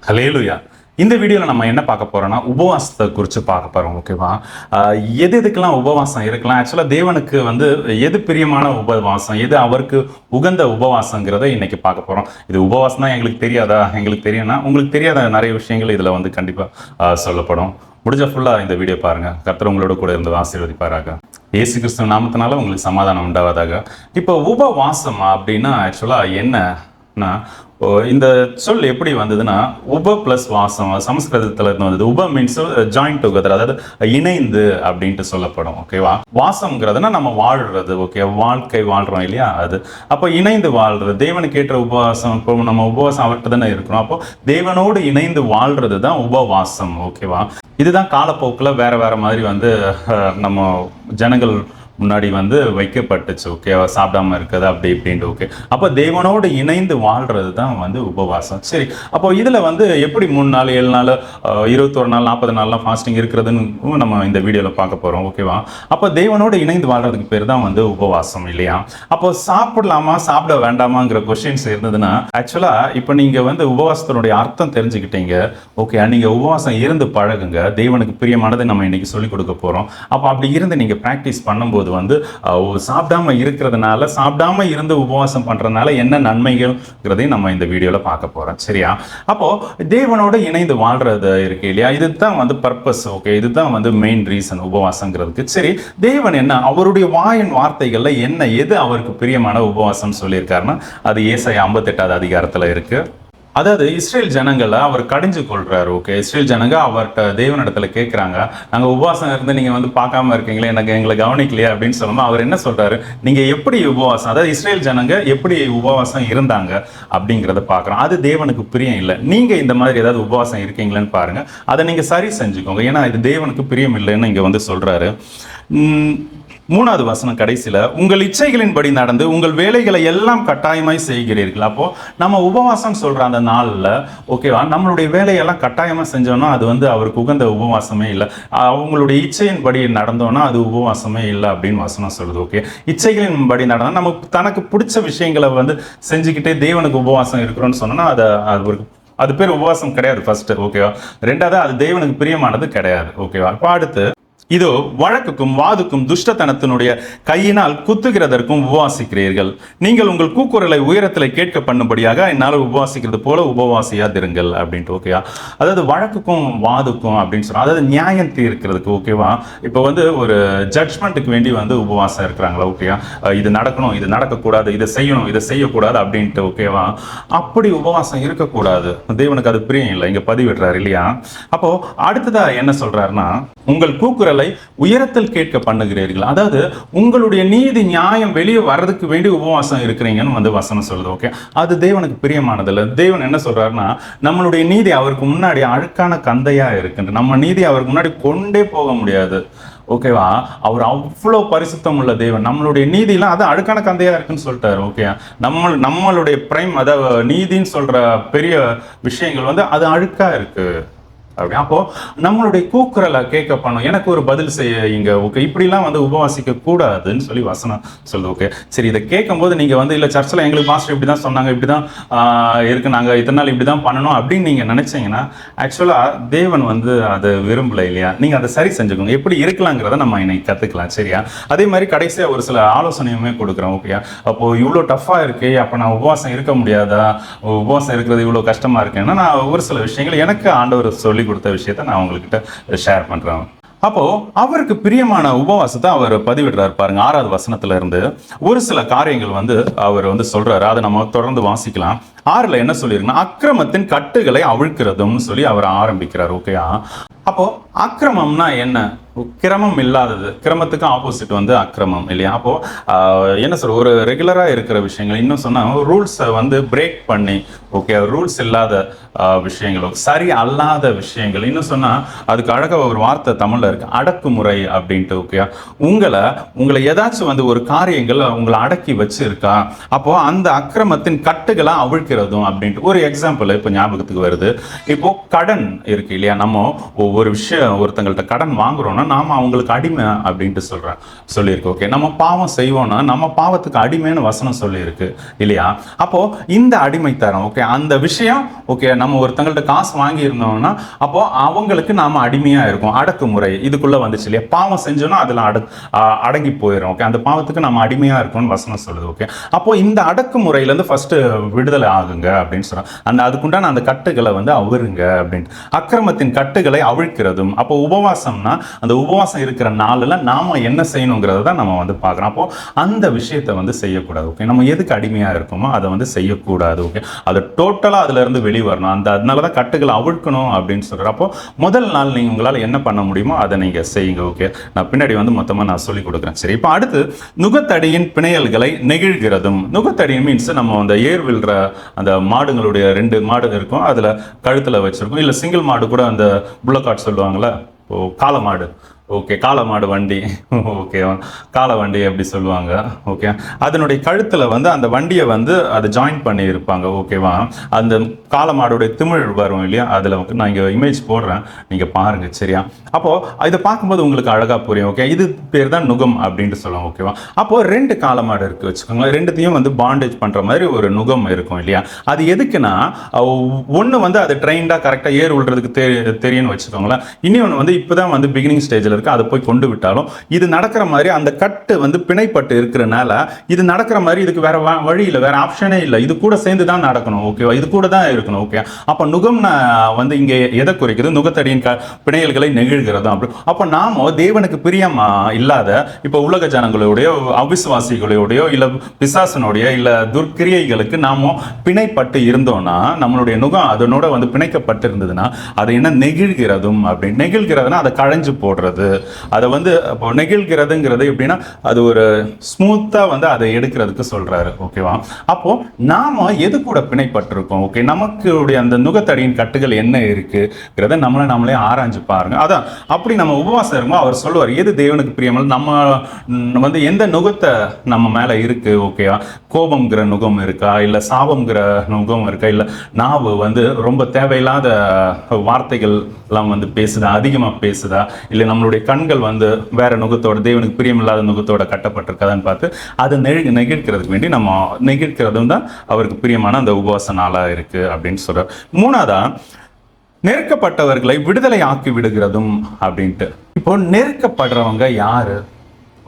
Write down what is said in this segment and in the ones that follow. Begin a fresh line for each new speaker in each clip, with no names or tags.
ஹல்லேலூயா. இந்த வீடியோவில் நம்ம என்ன பார்க்க போறோம்னா உபவாசத்தை குறித்து பார்க்க போறோம். ஓகேவா? எதுக்கெல்லாம் உபவாசம் இருக்கலாம், ஆக்சுவலாக தேவனுக்கு எது பிரியமான உபவாசம், எது அவருக்கு உகந்த உபவாசங்கிறத இன்னைக்கு பார்க்க போறோம். இது உபவாசம் தான் எங்களுக்கு தெரியாதா, எங்களுக்கு தெரியும்னா உங்களுக்கு தெரியாத நிறைய விஷயங்கள் இதில் கண்டிப்பாக சொல்லப்படும். முடிஞ்ச ஃபுல்லாக இந்த வீடியோ பாருங்க. கர்த்தர் உங்களோட கூட இருந்து ஆசீர்வதிப்பாராக. இயேசு கிறிஸ்துவ நாமத்தினால உங்களுக்கு சமாதானம் உண்டாவதாக. இப்போ உபவாசம் அப்படின்னா ஆக்சுவலாக என்னன்னா, இந்த சொல் எப்படி வந்ததுன்னா உப பிளஸ் வாசம், சமஸ்கிருதத்துல இருந்து வந்தது. உப மீன்ஸ் ஜாயின் டுகெதர், அதாவது இணைந்து அப்படின்ட்டு சொல்லப்படும். ஓகேவா? வாசம்ங்கிறதுனா நம்ம வாழ்றது, ஓகே, வாழ்க்கை வாழ்றோம் இல்லையா, அது. அப்போ இணைந்து வாழ்றது, தேவனுக்கு ஏற்ற உபவாசம். இப்போ நம்ம உபவாசம் அவர்கிட்ட தானே இருக்கிறோம். அப்போ தேவனோடு இணைந்து வாழ்றது தான் உபவாசம். ஓகேவா? இதுதான் காலப்போக்கில் வேற வேற மாதிரி நம்ம ஜனங்கள் முன்னாடி வைக்கப்பட்டுச்சு. ஓகே, சாப்பிடாம இருக்குது அப்படி இப்படின்ட்டு. ஓகே, அப்போ தேவனோடு இணைந்து வாழ்றது தான் உபவாசம். சரி, அப்போ இதில் எப்படி 3 நாள் 7 நாள் 21 நாள் 40 நாள்லாம் ஃபாஸ்டிங் இருக்கிறதுன்னு நம்ம இந்த வீடியோவில் பார்க்க போகிறோம். ஓகேவா? அப்போ தேவனோடு இணைந்து வாழ்றதுக்கு பேர் தான் உபவாசம் இல்லையா? அப்போ சாப்பிடலாமா சாப்பிட வேண்டாமாங்கிற கொஸ்டின்ஸ் இருந்ததுன்னா, ஆக்சுவலாக இப்போ நீங்கள் உபவாசத்தினுடைய அர்த்தம் தெரிஞ்சுக்கிட்டீங்க. ஓகே, நீங்கள் உபவாசம் இருந்து பழகுங்க. தேவனுக்கு பிரியமானதை நம்ம இன்னைக்கு சொல்லிக் கொடுக்க போகிறோம். அப்போ அப்படி இருந்து நீங்கள் ப்ராக்டிஸ் பண்ணும்போது சாப்பிடாம இருக்கிறதுனால, சாப்பிடாம இருந்து உபவாசம் பண்றதுனால என்ன நன்மைகள்ங்கிறதையும் நம்ம இந்த வீடியோல பார்க்க போறோம். சரியா? அப்போ தேவனோட இணைந்து வாழ்றது இருக்கு இல்லையா, இதுதான் பர்பஸ். ஓகே, இதுதான் மெயின் ரீசன் உபவாசங்கிறதுக்கு. சரி, தேவன் என்ன அவருடைய வாயின் வார்த்தைகள்ல என்ன எது அவருக்கு பிரியமான உபவாசம் சொல்லியிருக்காருன்னா, அது ஏசாயா 58வது அதிகாரத்துல இருக்கு. அதாவது இஸ்ரேல் ஜனங்களை அவர் கடிஞ்சு கொள்றாரு. ஓகே, இஸ்ரேல் ஜனங்க அவர்கிட்ட தேவனிடத்துல கேட்குறாங்க, நாங்கள் உபவாசம் இருந்து நீங்கள் பார்க்காம இருக்கீங்களே, எங்களை கவனிக்கலையே அப்படின்னு சொல்லும்போது அவர் என்ன சொல்றாரு, நீங்க எப்படி உபவாசம், அதாவது இஸ்ரேல் ஜனங்க எப்படி உபவாசம் இருந்தாங்க அப்படிங்கிறத பார்க்குறோம். அது தேவனுக்கு பிரியம் இல்லை. நீங்க இந்த மாதிரி ஏதாவது உபவாசம் இருக்கீங்களேன்னு பாருங்க, அதை நீங்க சரி செஞ்சுக்கோங்க. ஏன்னா இது தேவனுக்கு பிரியம் இல்லைன்னு இங்க சொல்றாரு. 3வது வசனம் கடைசியில், உங்கள் இச்சைகளின்படி நடந்து உங்கள் வேலைகளை எல்லாம் கட்டாயமாய் செய்கிறீர்கள். அப்போ நம்ம உபவாசம் சொல்ற அந்த நாளில், ஓகேவா, நம்மளுடைய வேலையெல்லாம் கட்டாயமா செஞ்சோம்னா அது அவருக்கு உகந்த உபவாசமே இல்லை. அவங்களுடைய இச்சையின்படி நடந்தோம்னா அது உபவாசமே இல்லை அப்படின்னு வசனம் சொல்லுது. ஓகே, இச்சைகளின்படி நடந்தா நமக்கு தனக்கு பிடிச்ச விஷயங்களை செஞ்சுக்கிட்டே தேவனுக்கு உபவாசம் இருக்கிறோம்னு சொன்னோம்னா அது பேர் உபவாசம் கிடையாது ஃபர்ஸ்ட். ஓகேவா? 2வது அது தேவனுக்கு பிரியமானது கிடையாது. ஓகேவா? இப்போ அடுத்து, இதோ வழக்குக்கும் வாதுக்கும் துஷ்டத்தனத்தினுடைய கையினால் குத்துகிறதற்கும் உபவாசிக்கிறீர்கள். நீங்கள் உங்கள் கூக்குரலை உயரத்தில் கேட்க பண்ணும்படியாக என்னால் உபவாசிக்கிறது போல உபவாசியாதிருங்கள் அப்படின்ட்டு. ஓகேவா? அதாவது வழக்குக்கும் வாதுக்கும் அப்படின்னு சொல்றோம், அதாவது நியாயம் தீர்க்கிறதுக்கு. ஓகேவா? இப்போ ஒரு ஜட்ஜ்மெண்ட்டுக்கு வேண்டி உபவாசம் இருக்கிறாங்களா? ஓகேவா? இது நடக்கணும், இது நடக்கக்கூடாது, இதை செய்யணும், இதை செய்யக்கூடாது அப்படின்ட்டு. ஓகேவா? அப்படி உபவாசம் இருக்கக்கூடாது. தேவனுக்கு அது பிரியம் இல்லை, இங்க பதிவிடுறாரு இல்லையா? அப்போ அடுத்ததா என்ன சொல்றாருன்னா, உங்கள் கூக்குரல் உயரத்தில் கேட்க பண்ணுகிறீர்கள். அதாவது உங்களுடைய நீதி நியாயம் வெளியே வர்றதுக்கு வேண்டி உபவாசம் இருக்கிறீங்கன்னு வசனம் சொல்லுது. ஓகே, அது தேவனுக்கு பிரியமானது இல்லை. தேவன் என்ன சொல்றாருன்னா, நம்மளுடைய நீதி அவருக்கு முன்னாடி அழுக்கான கந்தையா இருக்குன்ற, நம்ம நீதி அவருக்கு முன்னாடி கொண்டே போக முடியாது. ஓகேவா? அவர் அவ்வளோ பரிசுத்தம் உள்ள தேவன். நம்மளுடைய நீதியெல்லாம் அது அழுக்கான கந்தையா இருக்குன்னு சொல்லிட்டாரு. ஓகே, நம்மளுடைய பிரைம், அதாவது நீதின்னு சொல்ற பெரிய விஷயங்கள் அது அழுக்கா இருக்கு. அப்போ நம்மளுடைய கூக்குரலை கேட்க பண்ணும், எனக்கு ஒரு பதில் செய்ய இங்க. ஓகே, இப்படிலாம் உபவாசிக்க கூடாதுன்னு சொல்லி வசனம் சொல்லுது. ஓகே, சரி, இதை கேட்கும் போது நீங்க இல்லை சர்ச்சில் எங்களுக்கு மாஸ்டர் இப்படி தான் சொன்னாங்க, இப்படி தான் இருக்கு, நாங்கள் இத்தனை நாள் இப்படி தான் பண்ணணும் அப்படின்னு நீங்க நினைச்சீங்கன்னா, ஆக்சுவலா தேவன் அதை விரும்பல இல்லையா? நீங்க அதை சரி செஞ்சுக்கோங்க. எப்படி இருக்கலாங்கிறத நம்ம இன்னைக்கு கத்துக்கலாம். சரியா? அதே மாதிரி கடைசியா ஒரு சில ஆலோசனையுமே கொடுக்குறோம். ஓகே, அப்போ இவ்வளோ டஃபா இருக்கு, அப்போ நான் உபவாசம் இருக்க முடியாதா, உபவாசம் இருக்கிறது இவ்வளோ கஷ்டமா இருக்குன்னா, நான் ஒரு சில விஷயங்கள் எனக்கு ஆண்டவர் சொல்லி கொடுத்த விஷயத்தை நான் உங்ககிட்ட ஷேர் பண்றேன். அப்போ அவருக்கு பிரியமான உபவாசத்தை அவர் பதிவிடுறாரு பாருங்க. 6வது வசனத்துல இருந்து ஒரு சில காரியங்கள் அவர் சொல்றாரு. அதை நம்ம தொடர்ந்து வாசிக்கலாம். 6ல் என்ன சொல்லிருக்குன்னா, அக்கிரமத்தின் கட்டுகளை அவிழ்க்கிறதும் சொல்லி அவர் ஆரம்பிக்கிறார். ஓகேயா? அப்போ அக்கிரமம்னா என்ன? கிரமம் இல்லாதது. கிரமத்துக்கு ஆப்போசிட் அக்கிரமம் இல்லையா? அப்போ என்ன சொல்ற, ஒரு ரெகுலரா இருக்கிற விஷயங்கள், இன்னும் சொன்னா ரூல்ஸை பிரேக் பண்ணி, ஓகே, ரூல்ஸ் இல்லாத விஷயங்கள், சரி அல்லாத விஷயங்கள், இன்னும் சொன்னா அதுக்கு அழகாக ஒரு வார்த்தை தமிழ்ல இருக்கு, அடக்குமுறை அப்படின்ட்டு. ஓகே, உங்களை ஏதாச்சும் ஒரு காரியங்கள் உங்களை அடக்கி வச்சிருக்கா, அப்போ அந்த அக்கிரமத்தின் கட்டுகளை அவிழ்க்கிறதும் அப்படின்ட்டு. ஒரு எக்ஸாம்பிள் இப்போ ஞாபகத்துக்கு வருது. இப்போ கடன் இருக்கு இல்லையா? நம்ம ஒரு விஷயம் ஒருத்தங்கள்ட்ட கடன் வாங்குறோம்னா நாம அவங்களுக்கு அடிமை அப்படின்ட்டு சொல்லியிருக்கு. ஓகே, நம்ம பாவம் செய்வோம்னா நம்ம பாவத்துக்கு அடிமைன்னு வசனம் சொல்லியிருக்கு இல்லையா? அப்போ இந்த அடிமைத்தரம், ஓகே, அந்த விஷயம், ஓகே, நம்ம ஒருத்தங்கள்ட்ட காசு வாங்கி இருந்தோம்னா அப்போ அவங்களுக்கு நாம அடிமையா இருக்கும். அடக்குமுறை இதுக்குள்ள வந்துச்சு இல்லையா? பாவம் செஞ்சோம்னா அதுல அடங்கி போயிடும். ஓகே, அந்த பாவத்துக்கு நம்ம அடிமையா இருக்கும்னு வசனம் சொல்லுது. ஓகே, அப்போ இந்த அடக்குமுறையில இருந்து ஃபர்ஸ்ட் விடுதலை ஆகுங்க அப்படின்னு சொல்றோம். அதுக்குண்டான அந்த கட்டுகளை வந்து அவிருங்க அப்படின்ட்டு. அக்கிரமத்தின் கட்டுகளை அவிழ்க்கிறதும். அப்போ உபவாசம்னா அந்த உபவாசம் இருக்கிற நாளில் நாம என்ன செய்யணுங்கிறத தான் நம்ம வந்து பார்க்குறோம். அப்போ அந்த விஷயத்தை வந்து செய்யக்கூடாது. ஓகே, நம்ம எதுக்கு அடிமையாக இருக்கோமோ அதை வந்து செய்யக்கூடாது. ஓகே, அது டோட்டலாக அதுல இருந்து வெளிவரணும். அதனால தான் கட்டுகளை அவிழ்க்கணும் அப்படின்னு சொல்கிறேன். அப்போ முதல் நாள் நீங்கள் உங்களால் என்ன பண்ண முடியுமோ அதை நீங்கள் செய்யுங்க. ஓகே, நான் பின்னாடி வந்து மொத்தமாக நான் சொல்லிக் கொடுக்குறேன். சரி, இப்போ அடுத்து நுகத்தடியின் பிணையல்களை நெகிழ்கிறதும். நுகத்தடி மீன்ஸ் நம்ம அந்த ஏர் வில்ற அந்த மாடுகளுடைய 2 மாடு இருக்கும், அதில் கழுத்தில் வச்சிருக்கோம். இல்லை சிங்கிள் மாடு கூட அந்த புல்லக்காட் சொல்லுவாங்கள்ல, காளை மாடு. ஓகே, காளை மாடு வண்டி. ஓகே, காளை வண்டி அப்படி சொல்லுவாங்க. ஓகே, அதனுடைய கழுத்தில் வந்து அந்த வண்டியை வந்து அதை ஜாயின் பண்ணி இருப்பாங்க. ஓகேவா? அந்த காளை மாடுடைய திமிழ் வரும் இல்லையா? அதில் நான் இங்கே இமேஜ் போடுறேன், நீங்கள் பாருங்கள். சரியா? அப்போது இதை பார்க்கும்போது உங்களுக்கு அழகாக புரியும். ஓகே, இது பேர் தான் நுகம் அப்படின்ட்டு சொல்லுவாங்க. ஓகேவா? அப்போது 2 காளை மாடு இருக்குது வச்சுக்கோங்களேன். 2த்தையும் வந்து பாண்டேஜ் பண்ணுற மாதிரி ஒரு நுகம் இருக்கும் இல்லையா? அது எதுக்குன்னா, ஒன்று வந்து அது ட்ரெயின்டாக கரெக்டாக ஏர் விழுறதுக்கு தெரியும்னு வச்சுக்கோங்களேன். இன்னொன்று வந்து இப்போ தான் வந்து பிகினிங் ஸ்டேஜில் இருக்கு, அதை போய் கொண்டு விட்டாலும் இது நடக்கிற மாதிரி அந்த கட்டு வந்து பிணைப்பட்டு இருக்கிறனால இது நடக்கிற மாதிரி இதுக்கு வேற வழி இல்லை, வேற ஆப்ஷனே இல்லை. இது கூட சேர்ந்து தான் நடக்கணும். ஓகேவா? இது கூட தான் இருக்கணும். ஓகே, அப்ப நுகம் வந்து இங்க எதை குறிக்குது? நுகத்தடியின் பிணையல்களை நெகிழ்கிறதும். அப்படி அப்ப நாம தேவனுக்கு பிரியமா இல்லாத இப்ப உலக ஜனங்களுடைய, அவிசுவாசிகளுடைய, இல்ல பிசாசனுடைய, இல்ல துர்க்கிரியைகளுக்கு நாம பிணைப்பட்டு இருந்தோம்னா, நம்மளுடைய நுகம் அதனோட வந்து பிணைக்கப்பட்டு இருந்ததுன்னா அதை என்ன நெகிழ்கிறதும். அப்படி நெகிழ்கிறதுனா அதை களைஞ்சு போடுறது. அதை வந்து நெகிழ்கிறதுங்கிறது எப்படின்னா அது ஒரு ஸ்மூத்தா வந்து அதை எடுக்கிறதுக்கு சொல்றாரு. ஓகேவா? அப்போ நாம எது கூட பிணைப்பட்டிருக்கோம்? ஓகே, நமக்கு அந்த நுகத்தடியின் கட்டுகள் என்ன இருக்குங்கிறத நம்மளே ஆராய்ஞ்சு பாருங்க. அதான் அப்படி நம்ம உபவாசம் இருக்கும் அவர் சொல்லுவார் எது தேவனுக்கு பிரியமல், நம்ம வந்து எந்த நுகத்தை நம்ம மேல இருக்கு. ஓகேவா? கோபம்ங்கிற நுகம் இருக்கா, இல்ல சாபம்ங்கிற நுகம் இருக்கா, இல்ல நாவு வந்து ரொம்ப தேவையில்லாத வார்த்தைகள் எல்லாம் வந்து பேசுதா, அதிகமா பேசுதா, இல்லை நம்மளுடைய கண்கள் வந்து வேற நுகத்தோட, தேவனுக்கு பிரியமில்லாத நுகத்தோட கட்டப்பட்டிருக்காதான்னு பார்த்து அதை நெகிழ்க்கிறதுக்கு வேண்டி நம்ம நெகிழ்க்கிறதும் தான் அவருக்கு பிரியமான அந்த உபவாச நாளா இருக்கு அப்படின்னு சொல்றார். 3ஆவதா நெருக்கப்பட்டவர்களை விடுதலை ஆக்கி விடுகிறதும் அப்படின்ட்டு. இப்போ நெருக்கப்படுறவங்க யாரு?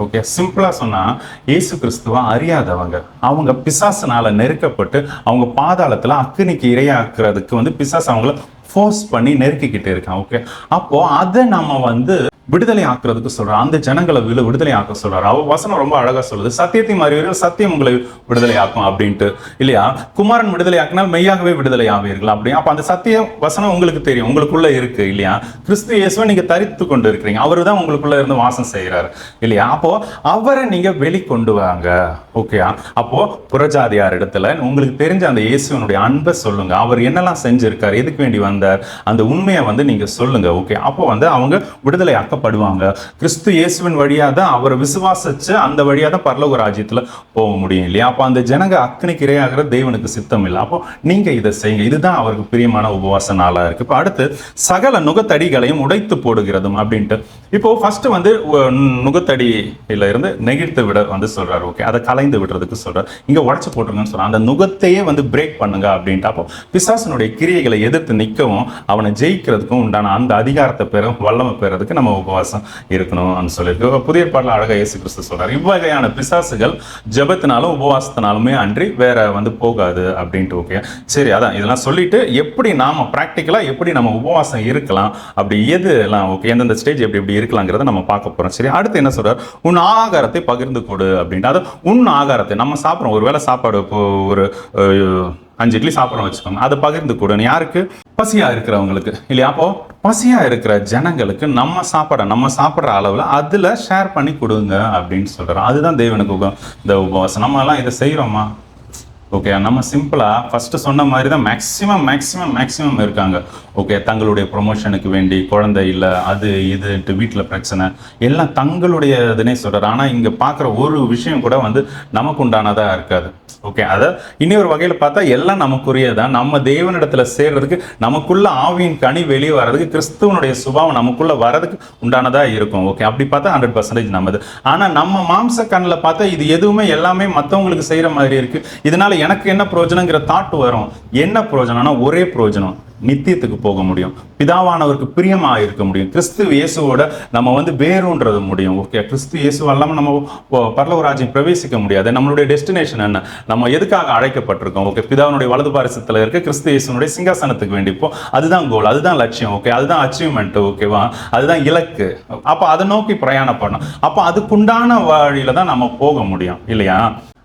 ஓகே, சிம்பிளா சொன்னா இயேசு கிறிஸ்துவ அறியாதவங்க. அவங்க பிசாசுனால நெருக்கப்பட்டு அவங்க பாதாளத்துல அக்கினிக்கு இரையாக்குறதுக்கு வந்து பிசாசு அவங்கள ஃபோர்ஸ் பண்ணி நெருக்கிக்கிட்டு இருக்கான். ஓகே, அப்போ அதை நம்ம வந்து விடுதலை ஆக்குறதுக்கு சொல்றாரு. அந்த ஜனங்களை விடுதலை ஆக்க சொல்றாரு. வசனம் ரொம்ப அழகா சொல்லுது, சத்தியத்தையும் அறிவீர்கள், சத்தியம் உங்களை விடுதலை ஆக்கும் அப்படின்ட்டு இல்லையா? குமாரன் விடுதலை ஆக்கினால் மெய்யாகவே விடுதலை ஆவீர்கள் அப்படி. அப்ப அந்த சத்தியம் வசனம் உங்களுக்கு தெரியும், உங்களுக்குள்ள இருக்கு இல்லையா? கிறிஸ்து இயேசுவை நீங்க தரித்து கொண்டு இருக்கிறீங்க, அவரு தான் உங்களுக்குள்ள இருந்து வாசம் செய்யறாரு இல்லையா? அப்போ அவரை நீங்க வெளிக்கொண்டு வாங்க. ஓகே, அப்போ புறஜாதியார் இடத்துல உங்களுக்கு தெரிஞ்ச அந்த இயேசுவனுடைய அன்பை சொல்லுங்க. அவர் என்னெல்லாம் செஞ்சிருக்காரு, எதுக்கு வேண்டி வந்தார், அந்த உண்மையை வந்து நீங்க சொல்லுங்க. ஓகே, அப்போ வந்து அவங்க விடுதலை ஆக்கப்படுவாங்க. கிறிஸ்து இயேசுவின் வழியா தான் அவரை விசுவாசிச்சு அந்த வழியா தான் பரலோக ராஜ்யத்துல போக முடியும் இல்லையா? அப்போ அந்த ஜனங்க அக்னிக்கு இரையாகிற தேவனுக்கு சித்தம் இல்லை. அப்போ நீங்க இதை செய்யுங்க, இதுதான் அவருக்கு பிரியமான உபவாச நாளா இருக்கு. இப்போ அடுத்து சகல நுகத்தடிகளையும் உடைத்து போடுகிறதும் அப்படின்ட்டு. இப்போ ஃபர்ஸ்ட் வந்து நுகத்தடியில இருந்து நெகிழ்த்து விட வந்து சொல்றாரு. ஓகே, அதை கலைந்து விடுறதுக்கு சொல்றாரு. இங்க உடைச்சு போட்டுருங்கன்னு சொல்றாரு. அந்த நுகத்தையே வந்து பிரேக் பண்ணுங்க அப்படின்ட்டு. அப்போ பிசாசனுடைய கிரியைகளை எதிர்த்து நிற்கவும் அவனை ஜெயிக்கிறதுக்கும் உண்டான அந்த அதிகாரத்தை பெறும் வல்லமை பெறதுக்கு நம்ம உபவாசம் இருக்கணும்னு சொல்லியிருக்கு. புதிய பாடல அழகா இயேசு கிறிஸ்து சொல்றாரு, இவ்வகையான பிசாசுகள் ஜெபத்தினாலும் உபவாசத்தினாலுமே அன்றி வேற வந்து போகாது அப்படின்ட்டு. ஓகே, சரி, அதான் இதெல்லாம் சொல்லிட்டு எப்படி நாம பிராக்டிக்கலா எப்படி நம்ம உபவாசம் இருக்கலாம், அப்படி எது எல்லாம் ஓகே, எந்தெந்த ஸ்டேஜ் எப்படி இருக்கலாங்கிறத நம்ம பார்க்க போறோம். சரி, அடுத்து என்ன சொல்றாரு? உன் ஆகாரத்தை பகிர்ந்து கொடு அப்படின்ட்டு. அது உன் ஆகாரத்தை நம்ம சாப்பிட்றோம், ஒரு வேளை சாப்பாடு இப்போ ஒரு 5 இட்லி சாப்பிட்றோம் வச்சுக்கோங்க, அதை பகிர்ந்து கொடு. யாருக்கு? பசியா இருக்கிறவங்களுக்கு இல்லையா? அப்போ பசியா இருக்கிற ஜனங்களுக்கு நம்ம சாப்பிட்ற அளவுல அதுல ஷேர் பண்ணி கொடுங்க அப்படின்னு சொல்றோம். அதுதான் தேவனுக்கு இந்த உபவாசம். நம்ம எல்லாம் இதை செய்யறோமா? ஓகே, நம்ம சிம்பிளா ஃபர்ஸ்ட் சொன்ன மாதிரி தான் மேக்ஸிமம் இருக்காங்க. ஓகே, தங்களுடைய ப்ரொமோஷனுக்கு வேண்டி, குழந்தை இல்லை, அது இதுன்ட்டு வீட்டில் பிரச்சனை எல்லாம் தங்களுடைய இதுனே சொல்றாரு. ஆனால் இங்கே பார்க்குற ஒரு விஷயம் கூட வந்து நமக்கு உண்டானதாக இருக்காது. ஓகே, அதை இன்னொரு வகையில பார்த்தா எல்லாம் நமக்குரியதான். நம்ம தேவனிடத்துல சேர்றதுக்கு, நமக்குள்ள ஆவியின் கனி வெளியே வர்றதுக்கு, கிறிஸ்துவனுடைய சுபாவம் நமக்குள்ள வர்றதுக்கு உண்டானதா இருக்கும். ஓகே, அப்படி பார்த்தா 100% நம்மது. ஆனா நம்ம மாம்ச கண்ணில் பார்த்தா இது எதுவுமே எல்லாமே மற்றவங்களுக்கு செய்யற மாதிரி இருக்கு, இதனால எனக்கு என்ன பிரயோஜனங்கிற தாட் வரும். என்ன பிரயோஜனம்னா ஒரே பிரயோஜனம், நித்தியத்துக்கு போக முடியும், பிதாவானவருக்கு பிரியமா இருக்க முடியும், கிறிஸ்து இயேசுவோட நம்ம வந்து வேறுன்றது முடியும். ஓகே, கிறிஸ்து இயேசு இல்லாம நம்ம பரலோக ராஜ்யம் பிரவேசிக்க முடியாது. நம்மளுடைய டெஸ்டினேஷன் என்ன, நம்ம எதுக்காக அழைக்கப்பட்டிருக்கோம்? ஓகே, பிதாவினுடைய வலது பாரிசத்துல இருக்க கிறிஸ்து இயேசுனுடைய சிங்காசனத்துக்கு வேண்டி இப்போ அதுதான் கோல், அதுதான் லட்சியம். ஓகே, அதுதான் அச்சீவ்மெண்ட். ஓகேவா, அதுதான் இலக்கு. அப்ப அதை நோக்கி பிரயாணம் பண்ணணும். அப்ப அதுக்குண்டான வழியில தான் நம்ம போக முடியும் இல்லையா?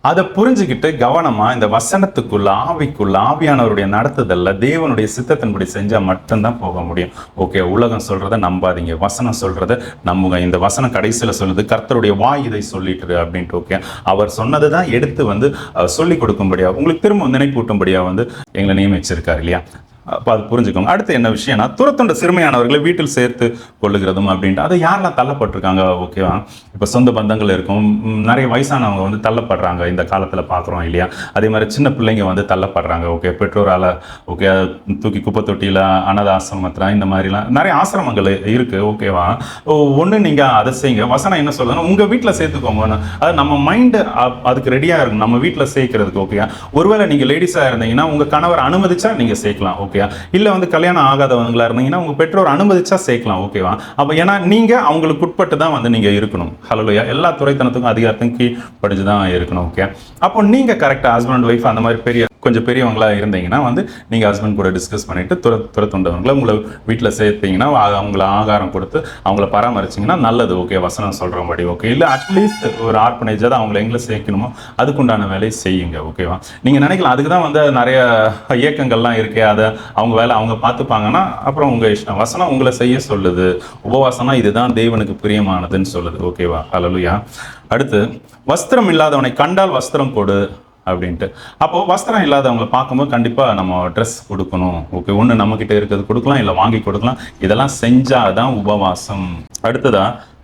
அதை புரிஞ்சுக்கிட்டு கவனமா இந்த வசனத்துக்குள்ள, ஆவிக்குள்ள, ஆவியானவருடைய நடத்துதல்ல தேவனுடைய சித்தத்தின்படி செஞ்சா மட்டும்தான் போக முடியும். ஓகே, உலகம் சொல்றதை நம்பாதீங்க, வசனம் சொல்றதை நம்புங்க. இந்த வசனம் கடைசியில சொல்லுது, கர்த்தருடைய வாய் இதை சொல்லிட்டு அப்படின்ட்டு. ஓகே, அவர் சொன்னதை தான் எடுத்து வந்து சொல்லி கொடுக்கும்படியா, உங்களுக்கு திரும்ப நினைப்பூட்டும்படியா வந்து எங்களை நியமிச்சிருக்காரு இல்லையா? அப்போ அது புரிஞ்சுக்கோங்க. அடுத்து என்ன விஷயம்னா, துரத்துண்ட சிறுமையானவர்களை வீட்டில் சேர்த்து கொள்ளுகிறதும் அப்படின்ட்டு. அதை யாரெல்லாம் தள்ளப்பட்டிருக்காங்க? ஓகேவா, இப்போ சொந்த பந்தங்கள் இருக்கும், நிறைய வயசானவங்க வந்து தள்ளப்படுறாங்க இந்த காலத்தில் பார்க்குறோம் இல்லையா? அதே மாதிரி சின்ன பிள்ளைங்க வந்து தள்ளப்படுறாங்க. ஓகே, பெற்றோரால் ஓகே தூக்கி குப்பை தொட்டியில், அனாத ஆசிரமத்தில், இந்த மாதிரிலாம் நிறைய ஆசிரமங்கள் இருக்குது. ஓகேவா, ஒன்று நீங்கள் அதை செய்யுங்க. வசனம் என்ன சொல்லுதுன்னா, உங்கள் வீட்டில் சேர்த்துக்கோங்க. அது நம்ம மைண்டு அதுக்கு ரெடியாக இருக்கும் நம்ம வீட்டில் சேர்க்கறதுக்கு. ஓகே, ஒருவேளை நீங்கள் லேடிஸாக இருந்தீங்கன்னா உங்கள் கணவர் அனுமதிச்சா நீங்கள் சேர்க்கலாம். ஓகே, இல்ல வந்து கல்யாணம் ஆகாதவங்களா இருந்தீங்கன்னா உங்க பெற்றோர் அனுமதிச்சா சேர்க்கலாம். ஓகேவா, அப்ப ஏன்னா நீங்க அவங்களுக்கு உட்பட்டு தான் வந்து நீங்க இருக்கணும். ஹல்லேலூயா, எல்லா துறைத்தனத்துக்கும் அதிகாரத்துக்கும் கீழ்ப்படிஞ்சு தான் இருக்கணும். ஓகே, அப்போ நீங்க கரெக்டா ஹஸ்பண்ட் ஒய்ஃப் அந்த மாதிரி கொஞ்சம் பெரியவங்களா இருந்தீங்கன்னா வந்து நீங்க ஹஸ்பண்ட் கூட டிஸ்கஸ் பண்ணிட்டு துரத்துண்டவங்களை உங்களை வீட்டில் சேர்த்தீங்கன்னா, அவங்கள ஆகாரம் கொடுத்து அவங்கள பராமரிச்சிங்கன்னா நல்லது. ஓகே, வசனம் சொல்றபடி. ஓகே, இல்லை அட்லீஸ்ட் ஒரு ஆர்பனேஜாக அவங்களை எங்களை சேர்க்கணுமோ அதுக்குண்டான வேலையை செய்யுங்க. ஓகேவா, நீங்க நினைக்கலாம் அதுக்கு தான் வந்து நிறைய இயக்கங்கள்லாம் இருக்கு, அதை அவங்க வேலை அவங்க பார்த்துப்பாங்கன்னா அப்புறம் உங்க இஷ்டம். வசனம் உங்களை செய்ய சொல்லுது. உபவாசம்னா இதுதான் தேவனுக்கு பிரியமானதுன்னு சொல்லுது. ஓகேவா, ஹல்லேலூயா. அடுத்து, வஸ்திரம் இல்லாதவனை கண்டால் வஸ்திரம் கொடு அப்படின்ட்டு. அப்போ வஸ்திரம் இல்லாதவங்களை பார்க்கும்போது கண்டிப்பா நம்ம ட்ரெஸ் கொடுக்கணும். ஓகே, ஒன்று நம்ம கிட்ட இருக்கிறது கொடுக்கலாம், இல்லை வாங்கி கொடுக்கலாம். இதெல்லாம் செஞ்சாதான் உபவாசம். அடுத்ததா,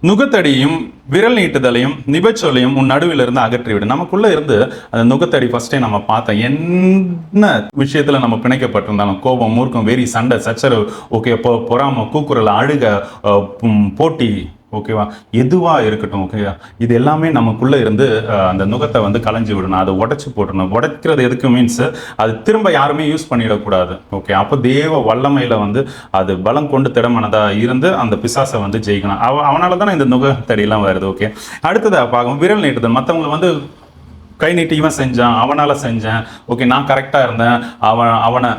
நுகத்தடியும் விரல் நீட்டுதலையும் நிபச்சொல்லையும் உன் நடுவில் இருந்து அகற்றிவிடு. நமக்குள்ள இருந்து அந்த நுகத்தடி ஃபர்ஸ்டே நம்ம பார்த்தோம். என்ன விஷயத்துல நம்ம பிணைக்கப்பட்டிருந்தாலும், கோபம், மூர்க்கம், வெறி, சண்டை, சச்சரவு, ஓகே, பொறாம, கூக்குரல், அழுக, போட்டி, ஓகேவா, எதுவா இருக்கட்டும். ஓகேவா, இது எல்லாமே நமக்குள்ள இருந்து அந்த நுகத்தை வந்து களைஞ்சி விடணும், அதை உடைச்சு போட்டணும். உடைக்கிறது எதுக்கு மீன்ஸ் அது திரும்ப யாருமே யூஸ் பண்ணிடக்கூடாது. ஓகே, அப்போ தேவ வல்லமையில வந்து அது பலம் கொண்டு திடமானதா இருந்து அந்த பிசாசை வந்து ஜெயிக்கணும். அவனால தானே இந்த நுகத்தடியெல்லாம் வருது. ஓகே, அடுத்ததாக பார்க்கும் விரல் நீட்டுதல். மற்றவங்களை வந்து கை நீட்டி இவன் செஞ்சான், அவனால செஞ்சேன், ஓகே நான் கரெக்டாக இருந்தேன், அவனை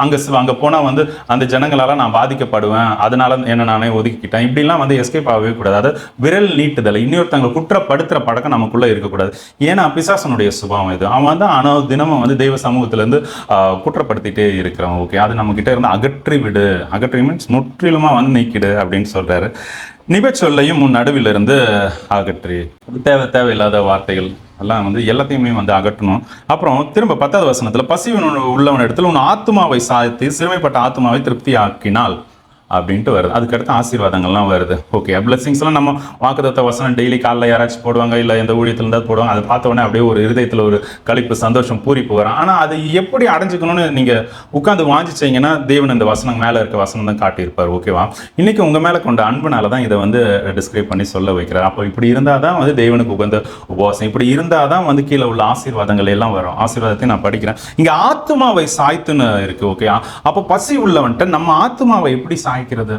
அங்கே போனால் வந்து அந்த ஜனங்களால் நான் பாதிக்கப்படுவேன், அதனால என்ன நானே ஒதுக்கிக்கிட்டேன், இப்படிலாம் வந்து எஸ்கேப் ஆகவே கூடாது. அதாவது விரல் நீட்டுதலை, இன்னொருத்தவங்களை குற்றப்படுத்துகிற பழக்கம் நமக்குள்ளே இருக்கக்கூடாது. ஏன்னா பிசாசனுடைய சுபாவம் இது. அவன் தான் தினமும் வந்து தெய்வ சமூகத்திலேருந்து குற்றப்படுத்திட்டே இருக்கிறான். ஓகே, அது நம்மக்கிட்ட இருந்து அகற்றி விடு. அகற்றி மீன்ஸ் முற்றிலுமாக வந்து நீக்கிடு அப்படின்னு சொல்கிறாரு. நிபச்சொல்லையும் உன் நடுவில் இருந்து அகற்றி. தேவையில்லாத வார்த்தைகள் எல்லாம் வந்து எல்லாத்தையுமே வந்து அகற்றணும். அப்புறம் திரும்ப 10வது வசனத்தில், பசி உள்ளவன் இடத்துல உன் ஆத்மாவை சாய்த்து சிறுமைப்பட்ட ஆத்மாவை திருப்தி ஆக்கினால் அப்படின்ட்டு வருது. அதுக்கடுத்து ஆசீர்வாதங்கள்லாம் வருது. ஓகே, பிளஸிங்ஸ்லாம் நம்ம வாக்குத்தத்த வசனம் டெய்லி காலைல யாராச்சும் போடுவாங்க, இல்லை எந்த ஊழியத்தில் இருந்தால் போடுவாங்க. அதை பார்த்த உடனே அப்படியே ஒரு இருதயத்தில் ஒரு களிப்பு, சந்தோஷம், பூரிப்பு வரும். ஆனால் அது எப்படி அடைஞ்சிக்கணும்னு நீங்கள் உட்காந்து வாஞ்சிச்சிங்கன்னா தேவன் இந்த வசனம் மேலே இருக்க வசனம் தான் காட்டியிருப்பார். ஓகேவா, இன்னைக்கு உங்கள் மேலே கொண்ட அன்புனால தான் இதை வந்து டிஸ்கிரைப் பண்ணி சொல்ல வைக்கிறார். அப்போ இப்படி இருந்தால் தான் வந்து தேவனுக்கு உகந்த உபவாசம், இப்படி இருந்தால் தான் வந்து கீழே உள்ள ஆசீர்வாதங்கள் எல்லாம் வரும். ஆசீர்வாதத்தை நான் படிக்கிறேன். இங்கே ஆத்மாவை சாய்த்துன்னு இருக்கு. ஓகே, அப்போ பசி உள்ளவன்ட்டு நம்ம ஆத்மாவை எப்படி சாய்க்கிறது?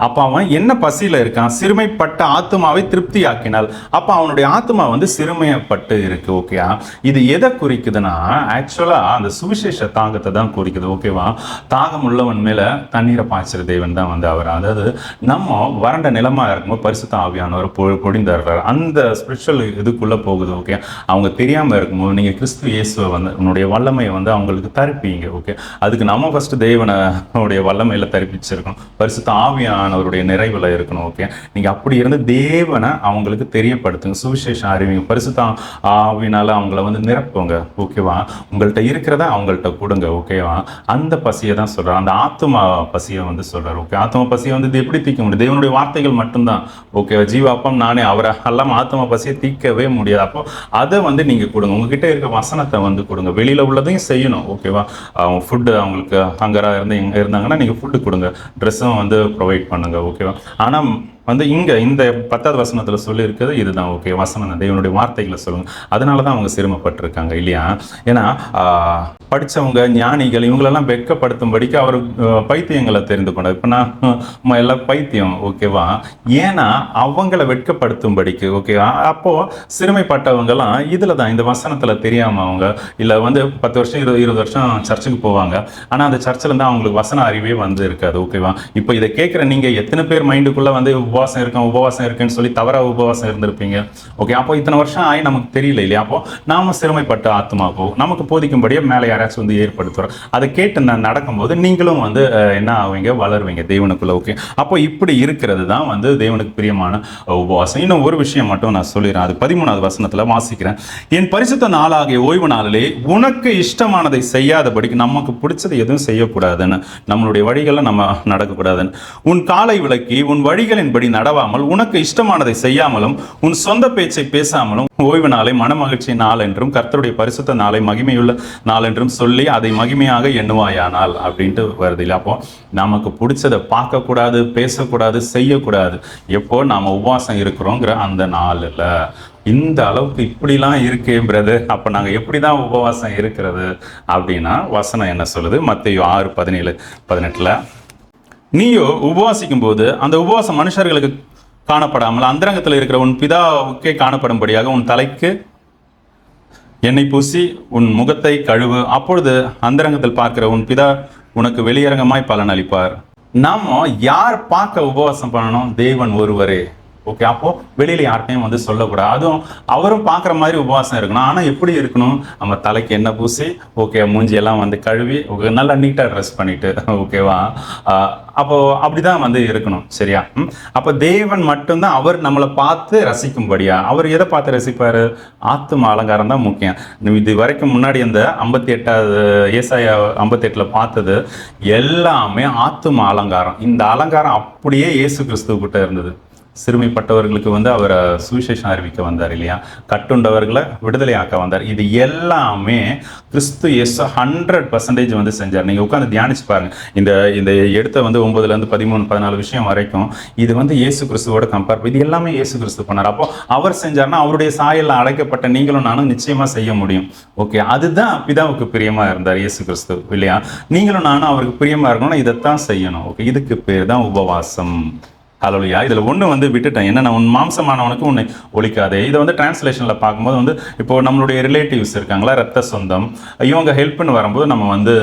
அப்ப அவன் என்ன பசியில இருக்கான்? சிறுமைப்பட்ட ஆத்மாவை திருப்தி ஆக்கினால். அப்ப அவனுடைய ஆத்மா வந்து சிறுமையப்பட்டு இருக்கு. ஓகேவா, இது எதை குறிக்குதுன்னா ஆக்சுவலா அந்த சுவிசேஷ தாகத்தை தான் குறிக்குது. ஓகேவா, தாகம் உள்ளவன் மேல தண்ணீரை பாய்ச்சிற தேவன் தான் வந்து அவர். அதாவது நம்ம வறண்ட நிலமா இருக்கும்போது பரிசுத்த ஆவியானவர் பொழிந்தார். அந்த ஸ்பிரிச்சுவல் இதுக்குள்ள போகுது. ஓகே, அவங்க தெரியாம இருக்கும்போது நீங்க கிறிஸ்து இயேசுவை வந்து உன்னுடைய வல்லமையை வந்து அவங்களுக்கு தரிப்பீங்க. ஓகே, அதுக்கு நம்ம ஃபர்ஸ்ட் தேவனுடைய வல்லமையில தரிப்பிச்சிருக்கணும். பரிசுத்த ஆவியானவருடைய நிறைவுல இருக்கணும். ஓகே, நீங்க அப்படி இருந்து தேவனை அவங்களுக்கு தெரியப்படுத்துங்க, சுவிசேஷம் அறிவிங்க, பரிசுத்த ஆவினால அவங்கள வந்து நிரப்புங்க. ஓகேவா, உங்கள்கிட்ட இருக்கிறத அவங்கள்ட்ட கொடுங்க. ஓகேவா, அந்த பசியை தான் சொல்றாரு, அந்த ஆத்மா பசியை வந்து சொல்றாரு. ஓகே, ஆத்மா பசியை வந்து இது எப்படி தீர்க்க முடியும்? தேவனுடைய வார்த்தைகள் மட்டும்தான். ஓகே, ஜீவாப்பம் நானே, அவரை எல்லாம் ஆத்மா பசியை தீர்க்கவே முடியாது. அப்போ அதை வந்து நீங்க கொடுங்க, உங்ககிட்ட இருக்க வசனத்தை வந்து கொடுங்க. வெளியில உள்ளதையும் செய்யணும். ஓகேவா, ஃபுட்டு அவங்களுக்கு ஹங்கரா இருந்து எங்க இருந்தாங்கன்னா நீங்க ஃபுட்டு கொடுங்க, ட்ரெஸ்ஸும் வந்து ப்ரொவைட் பண்ணுங்க. ஓகேவா, ஆனா வந்து இங்க இந்த 10வது வசனத்துல சொல்லி இருக்கிறது இதுதான். ஓகே, வசனம் தேவனுடைய வார்த்தைகளை சொல்லுங்க. அதனாலதான் அவங்க சிரமப்பட்டிருக்காங்க இல்லையா? ஏன்னா படிச்சவங்க ஞானிகள் இவங்களெல்லாம் வெட்கப்படுத்தும்படிக்கு அவர் பைத்தியங்களை தெரிந்து கொண்டார். இப்ப நான் எல்லாம் பைத்தியம். ஓகேவா, ஏன்னா அவங்கள வெட்கப்படுத்தும்படிக்கு. ஓகேவா, அப்போ சிறுமைப்பட்டவங்கலாம் இதுல தான், இந்த வசனத்துல தெரியாம அவங்க இல்ல வந்து 10 வருஷம் 20 வருஷம் சர்ச்சுக்கு போவாங்க, ஆனா அந்த சர்ச்சில் இருந்து அவங்களுக்கு வசன அறிவே வந்து இருக்காது. ஓகேவா, இப்போ இதை கேட்குற நீங்க எத்தனை பேர் மைண்டுக்குள்ள வந்து உபவாசம் இருக்குன்னு சொல்லி தவறா உபவாசம் இருந்திருப்பீங்க. ஓகே, அப்போ இத்தனை வருஷம் ஆகி நமக்கு தெரியல இல்லையா? அப்போ நாம சிறுமைப்பட்ட ஆத்மாவோ நமக்கு போதிக்கும்படியே மேலே யாராச்சும் வந்து ஏற்படுத்துறோம். அதை கேட்டு நடக்கும்போது நீங்களும் வந்து என்ன ஆவீங்க, வளருவீங்க தேவனுக்குள்ள. ஓகே, அப்போ இப்படி இருக்கிறது தான் வந்து தேவனுக்கு பிரியமான உபவாசம். இன்னும் ஒரு விஷயம் மட்டும் நான் சொல்லிடுறேன், அது 13வது வசனத்துல வாசிக்கிறேன். என் பரிசுத்த நாளாகிய ஓய்வு நாளிலே உனக்கு இஷ்டமானதை செய்யாதபடிக்கு, நமக்கு பிடிச்சது எதுவும் செய்யக்கூடாதுன்னு, நம்மளுடைய வழிகளில் நம்ம நடக்கக்கூடாதுன்னு, உன் காலை விளக்கி உன் வழிகளின்படி நடவாமல் உனக்கு இஷ்டமானதை செய்யாமலும் உன் சொந்த பேச்சை பேசாமலும் ஓய்வு நாளை மனமகிழ்ச்சி நாள் என்றும் கர்த்தருடைய பரிசுத்த நாளை மகிமையுள்ள நாள் என்றும் சொல்லி அதை மகிமையாக எண்ணுவாயானால் அப்படின்ட்டு வருது இல்லை? அப்போ நமக்கு பிடிச்சதை பார்க்கக்கூடாது, பேசக்கூடாது, செய்யக்கூடாது. எப்போ நாம உபவாசம் இருக்கிறோங்கிற அந்த நாளில் இந்த அளவுக்கு இப்படிலாம் இருக்கே பிரதர், அப்போ நாங்கள் எப்படி தான் உபவாசம் இருக்கிறது அப்படின்னா வசனம் என்ன சொல்லுது? மத்தேயு 6:17-18 நீயோ உபவாசிக்கும் போது அந்த உபவாசம் மனுஷர்களுக்கு காணப்படாமல் அந்தரங்கத்தில் இருக்கிற உன் பிதாவுக்கே காணப்படும்படியாக உன் தலைக்கு எண்ணெய் பூசி உன் முகத்தை கழுவு, அப்பொழுது அந்தரங்கத்தில் பார்க்கிற உன் பிதா உனக்கு வெளியரங்கமாய் பலன் அளிப்பார். நாம யார் பார்க்க உபவாசம் பண்ணணும்? தேவன் ஒருவரே. ஓகே, அப்போ வெளியில யார்ட்டையும் வந்து சொல்லக்கூடாது. அதுவும் அவரும் பார்க்குற மாதிரி உபவாசம் இருக்கணும். ஆனால் எப்படி இருக்கணும்? நம்ம தலைக்கு எண்ணெய் பூசி, ஓகே, மூஞ்சியெல்லாம் வந்து கழுவி, ஓகே, நல்லா நீட்டாக ட்ரெஸ் பண்ணிட்டு, ஓகேவா, அப்போ அப்படிதான் வந்து இருக்கணும். சரியா? அப்போ தேவன் மட்டும்தான் அவர் நம்மளை பார்த்து ரசிக்கும்படியா. அவர் எதை பார்த்து ரசிப்பாரு? ஆத்தும அலங்காரம் தான் முக்கியம். இது வரைக்கும் முன்னாடி அந்த 58வது ஏசாயா 58ல் பார்த்தது எல்லாமே ஆத்தும அலங்காரம். இந்த அலங்காரம் அப்படியே இயேசு கிறிஸ்துவ கிட்ட இருந்தது. சிறுமைப்பட்டவர்களுக்கு வந்து அவர் சுவிசேஷம் அறிவிக்க வந்தார் இல்லையா? கட்டுண்டவர்களை விடுதலை ஆக்க வந்தார். இது எல்லாமே கிறிஸ்து இயேசு 100% வந்து செஞ்சார். நீங்கள் உட்காந்து தியானிச்சு பாருங்க. இந்த எடுத்த வந்து 9லேருந்து 13-14 விஷயம் வரைக்கும் இது வந்து இயேசு கிறிஸ்துவோட கம்பேர், இது எல்லாமே இயேசு கிறிஸ்து பண்ணார். அப்போ அவர் செஞ்சார்னா அவருடைய சாயலில் அழைக்கப்பட்ட நீங்களும் நானும் நிச்சயமா செய்ய முடியும். ஓகே, அதுதான் பிதாவுக்கு பிரியமா இருந்தார் இயேசு கிறிஸ்து இல்லையா? நீங்களும் நானும் அவருக்கு பிரியமா இருக்கணும்னா இதைத்தான் செய்யணும். ஓகே, இதுக்கு பேர் தான் உபவாசம். ஹல்லேலூயா. இதில் ஒன்று வந்து விட்டுட்டேன், என்னென்ன உன் மாம்சமானவனுக்கு உன்னை ஒழிக்காதே. இதை வந்து டிரான்ஸ்லேஷனில் பார்க்கும்போது வந்து இப்போ நம்மளுடைய ரிலேட்டிவ்ஸ் இருக்காங்களா, ரத்த சொந்தம், இவங்க ஹெல்ப்னு வரும்போது நம்ம வந்து